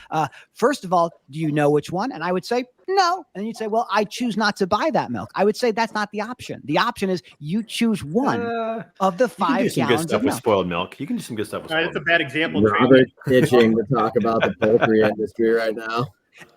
first of all, do you know which one? And I would say, no. And you'd say, well, I choose not to buy that milk. I would say that's not the option. The option is you choose one of the 5 gallons of milk. Spoiled milk. You can do some good stuff with spoiled milk. It's a bad example. Robert itching to talk about the poultry industry right now.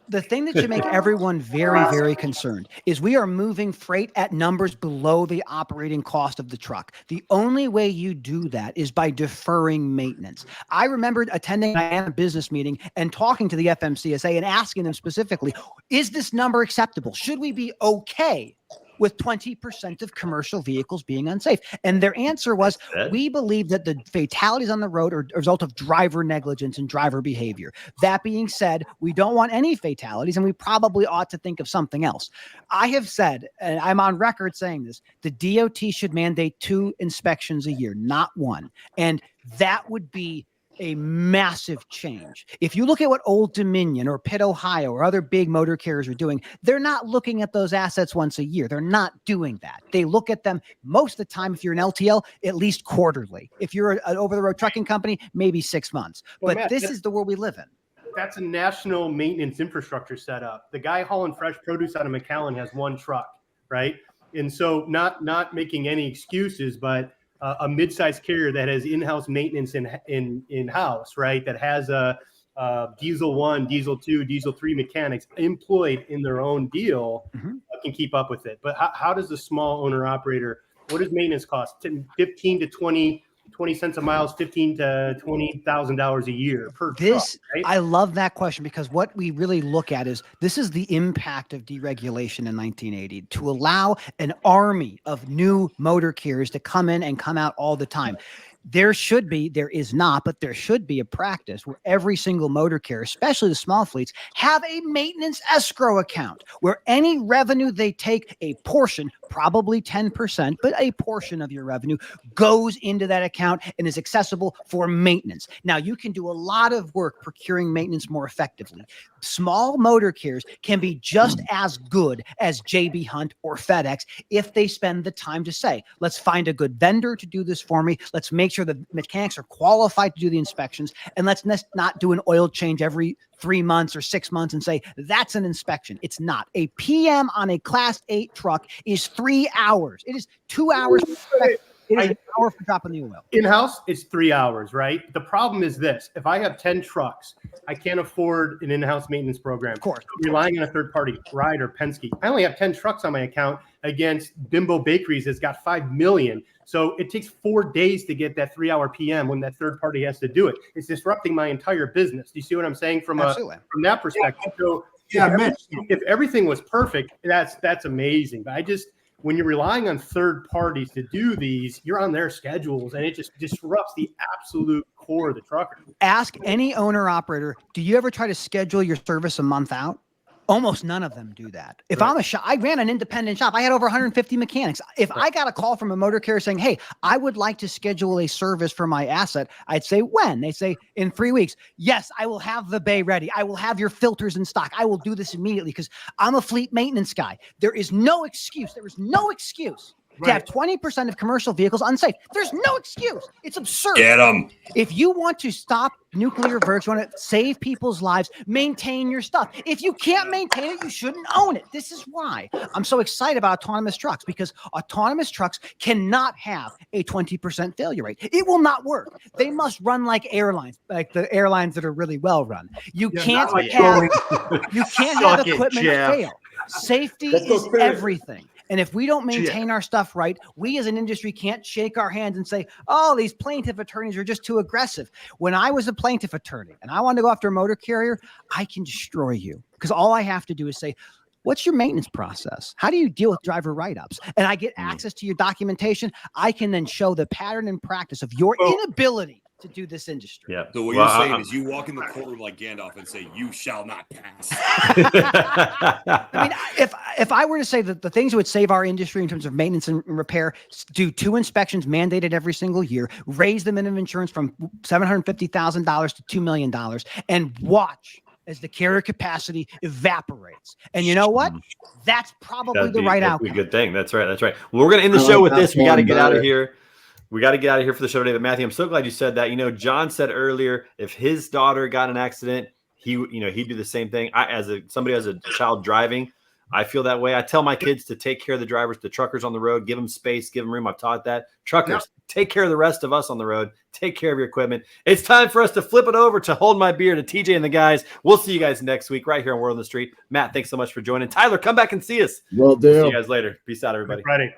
The thing that should make everyone very, very concerned is we are moving freight at numbers below the operating cost of the truck. The only way you do that is by deferring maintenance. I remember attending a business meeting and talking to the FMCSA and asking them specifically, is this number acceptable? Should we be okay with 20% of commercial vehicles being unsafe? And their answer was, we believe that the fatalities on the road are a result of driver negligence and driver behavior. That being said, we don't want any fatalities, and we probably ought to think of something else. I have said, and I'm on record saying this, the DOT should mandate 2 inspections a year, not 1. And that would be a massive change. If you look at what Old Dominion or Pitt, Ohio, or other big motor carriers are doing, they're not looking at those assets once a year. They're not doing that. They look at them most of the time, if you're an LTL, at least quarterly. If you're an over-the-road trucking company, maybe 6 months. Well, but Matt, this is the world we live in. That's a national maintenance infrastructure setup. The guy hauling fresh produce out of McAllen has 1 truck, right? And so not making any excuses, but a mid-sized carrier that has in-house maintenance in-house, right? That has a diesel 1, diesel 2, diesel 3 mechanics employed in their own deal can keep up with it. But how does the small owner operator, what does maintenance cost? 15 to 20 cents a mile, $15,000 to $20,000 a year per truck, right? I love that question, because what we really look at is this is the impact of deregulation in 1980 to allow an army of new motor carriers to come in and come out all the time. There is not, but there should be a practice where every single motor carrier, especially the small fleets, have a maintenance escrow account where any revenue they take, a portion, probably 10%, but a portion of your revenue goes into that account and is accessible for maintenance. Now, you can do a lot of work procuring maintenance more effectively. Small motor carriers can be just as good as JB Hunt or FedEx if they spend the time to say, let's find a good vendor to do this for me. Let's make sure the mechanics are qualified to do the inspections, and let's not do an oil change every 3 months or 6 months and say that's an inspection. It's not. A PM on a Class 8 truck is 3 hours. It is 2 hours. It is an hour for dropping the oil. In-house, it's 3 hours, right? The problem is this. If I have 10 trucks, I can't afford an in-house maintenance program. Of course. I'm relying on a third-party, Ryder, Penske. I only have 10 trucks on my account against Bimbo Bakeries that's got 5 million. So it takes 4 days to get that 3-hour PM when that third party has to do it. It's disrupting my entire business. Do you see what I'm saying from that perspective? So if everything was perfect, that's amazing. But when you're relying on third parties to do these, you're on their schedules, and it just disrupts the absolute core of the trucker. Ask any owner operator, do you ever try to schedule your service a month out? Almost none of them do that. If I'm a shop, I ran an independent shop. I had over 150 mechanics. If I got a call from a motor carrier saying, hey, I would like to schedule a service for my asset, I'd say, when? They say, in 3 weeks. Yes, I will have the bay ready. I will have your filters in stock. I will do this immediately because I'm a fleet maintenance guy. There is no excuse. There is no excuse to have 20% of commercial vehicles unsafe. There's no excuse. It's absurd. Get them. If you want to stop nuclear verdicts, you want to save people's lives, maintain your stuff. If you can't maintain it, you shouldn't own it. This is why I'm so excited about autonomous trucks, because autonomous trucks cannot have a 20% failure rate. It will not work. They must run like airlines, like the airlines that are really well run. You can't have equipment fail. Safety is everything. And if we don't maintain our stuff right, we as an industry can't shake our hands and say, oh, these plaintiff attorneys are just too aggressive. When I was a plaintiff attorney and I wanted to go after a motor carrier, I can destroy you because all I have to do is say, what's your maintenance process? How do you deal with driver write-ups? And I get access to your documentation. I can then show the pattern and practice of your inability to do this industry. Yeah. So what you're saying is you walk in the courtroom like Gandalf and say, you shall not pass. I mean, if I were to say that the things that would save our industry in terms of maintenance and repair, do 2 inspections mandated every single year, raise the minimum insurance from $750,000 to $2 million, and watch as the carrier capacity evaporates. And you know what? That's probably the right outcome. That'd be a good thing. That's right. That's right. Well, we're going to end the show with this. We got to get out of here. We got to get out of here for the show today. But Matthew, I'm so glad you said that. You know, John said earlier, if his daughter got in an accident, he'd do the same thing. Somebody as a child driving, I feel that way. I tell my kids to take care of the drivers, the truckers on the road, give them space, give them room. I've taught that. Truckers, take care of the rest of us on the road. Take care of your equipment. It's time for us to flip it over to Hold My Beer to TJ and the guys. We'll see you guys next week right here on Word on the Street. Matt, thanks so much for joining. Tyler, come back and see us. Will do. See you guys later. Peace out, everybody. Friday.